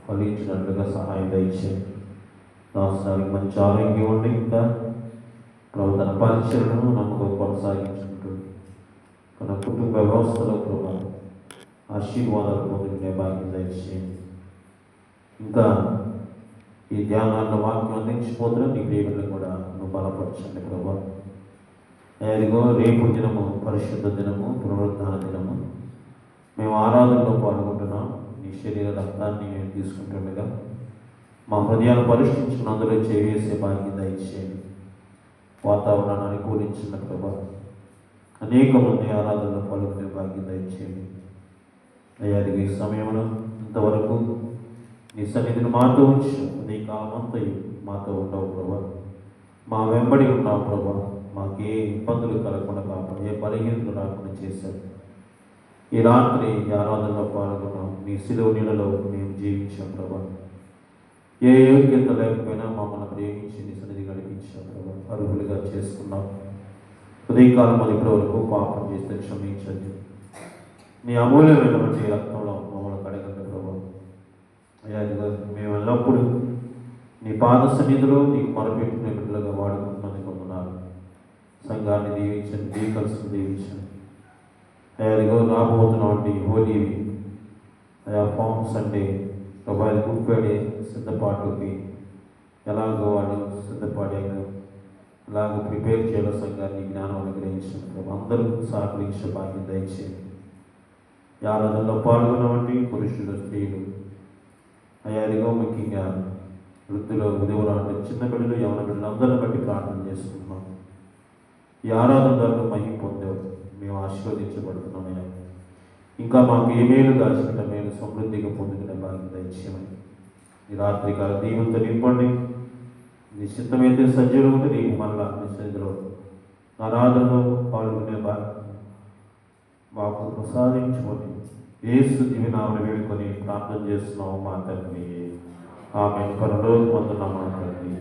ఫలించినట్లుగా సహాయం దయచేయండి. దాసులకు మంచి ఆరోగ్యం ఉండి ఇంకా ప్రభు తన పరిచయను నమ్మకం కొనసాగించుకుంటుంది. తన కుటుంబ వ్యవస్థలో ప్రభు ఆశీర్వాదాలు పొందుకునే భాగ్యం దయచేయండి. ఇంకా ఈ ధ్యానాల్లో వాక్యం అందించిపోతున్నా నీ ప్రేమను కూడా నువ్వు బలపరచండి ప్రభు. ఇదిగో రేపు దినము పరిశుద్ధ దినము, పునరుద్ధాన దినము. మేము ఆరాధనలో పాల్గొంటున్నాం. నీ శరీర రక్తాన్ని మేము తీసుకుంటుండగా మా హృదయాన్ని పరిష్కరించుకుని అందులో చేసే భాగ్యం దయచేయండి. వాతావరణాన్ని అనుకూలించిన ప్రభా అనేక మంది ఆరాధనలో పాల్గొనే భాగ్యం దయచేయండి. అయ్యా ఈ సమయంలో ఇంతవరకు నీ సన్నిధిని మాతో ఉంచు. నీ కాలమంతయు మాతో ఉండవు ప్రభా. మా వెంబడి ఉన్నావు ప్రభా. మాకే ఇబ్బందులు కలగకుండా కాకుండా ఏ బలహీనతలు రాకుండా చేశారు. ఈ రాత్రి ఈ ఆరాధనలో పాల్గొన్నాం. నీ శిలువ నీళ్ళలో మేము జీవించాం ప్రభా. ఏ యోగ్యత లేకపోయినా మమ్మల్ని ప్రేమించి నీ సన్నిధి గడిపించాం ప్రభా. అర్హులుగా చేసుకున్నాం. ఉదయకాలం అది ఇప్పటి వరకు పాపం చేస్తే క్షమించండి. నీ అమూల్యమైనటువంటి రక్తంలో మమ్మల్ని కడగండి ప్రభా. అయ్యా మేము ఎల్లప్పుడూ నీ పాద సన్నిధిలో నీకు మొరపెట్టిన బిడ్డలుగా వాడుకుంటున్నాను కొంటున్నారు. సంఘాన్ని దీవించండి, డీకల్స్ని దీవించండి. అయ్యా రాబోతున్నటువంటి హోలీవి అయా ఫామ్ సండే ప్రభావి గుర్తుపడే సిద్ధపాటుకి ఎలాగో వాళ్ళు సిద్ధపడేగా ఎలాగో ప్రిపేర్ చేయాలో సంఘాన్ని జ్ఞానం అనుగ్రహించండి ప్రభు. అందరూ సహకరించే భాగ్యం దయచేయండి. ఈ ఆరాధనలో పాల్గొన్నవంటి పురుషులు, స్త్రీలు అయ్యా ముఖ్యంగా వృద్ధులు, ఉదయవులు, చిన్న బిడ్డలు, యవన బిడ్డలు అందరిని బట్టి ప్రార్థన చేసుకుంటున్నాం. ఈ ఆరాధన ద్వారా మహిమ పొందావు. మేము ఆశీర్వదించబడుతున్నామయ్యా. ఇంకా మాకు ఏ మేలు దాచిపెట్ట మేలు వాక్యాన్ని సమృద్ధిగా పొందుకునే భాగ్యం దయచేయమని ఈ రాత్రికాల దీవులతో నింపండి. నిశ్చితమైతే సజ్జులతో నీకు మళ్ళా నిశ్చితిలో ఆరాధనలో పాల్గొనే భాగ్యం మాకు ప్రసాదించుకొని యేసు దివినామని వేడుకొని ప్రార్థన చేస్తున్నాము మా తండ్రి. ఆమె పరలోకమందున్న మా తండ్రి,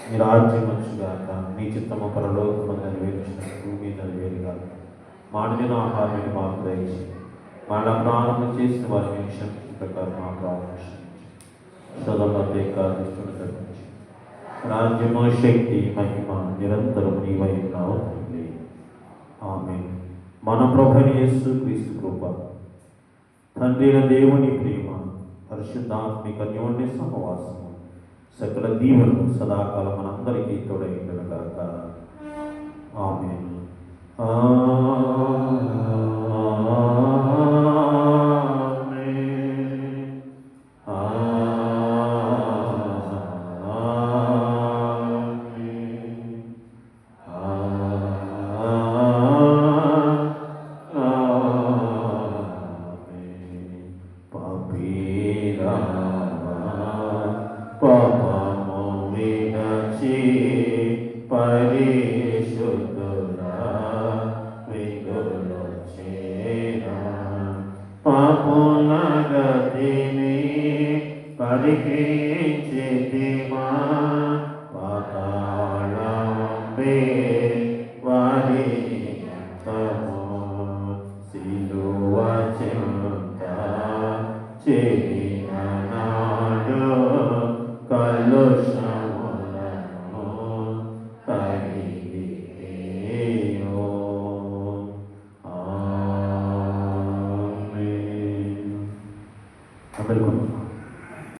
మీ రాజ్యం వచ్చుగాక, నీ చిత్తము పరలోకమందని వేయించినట్టు మీద వేరుగాక. మాడిన ఆహారాన్ని మాకు దయచి మన ప్రారంభం చేసిన వారి క్షమించిన ప్రకారం మా ప్రారంభం సదమతే కాదిస్తున్న తప్పించి రాజ్యము శక్తి మహిమ నిరంతరం నీవై ఉన్నావు తండ్రి. ఆమేన్. మన ప్రభువైన యేసు క్రీస్తు కృప, తండ్రి అయిన దేవుని ప్రేమ, పరిశుద్ధాత్మిక అన్యోన్య సహవాసము, సకల దీవెనలు సదాకాలం మనందరికీ తోడైండుగాక. ఆమేన్. కలుషం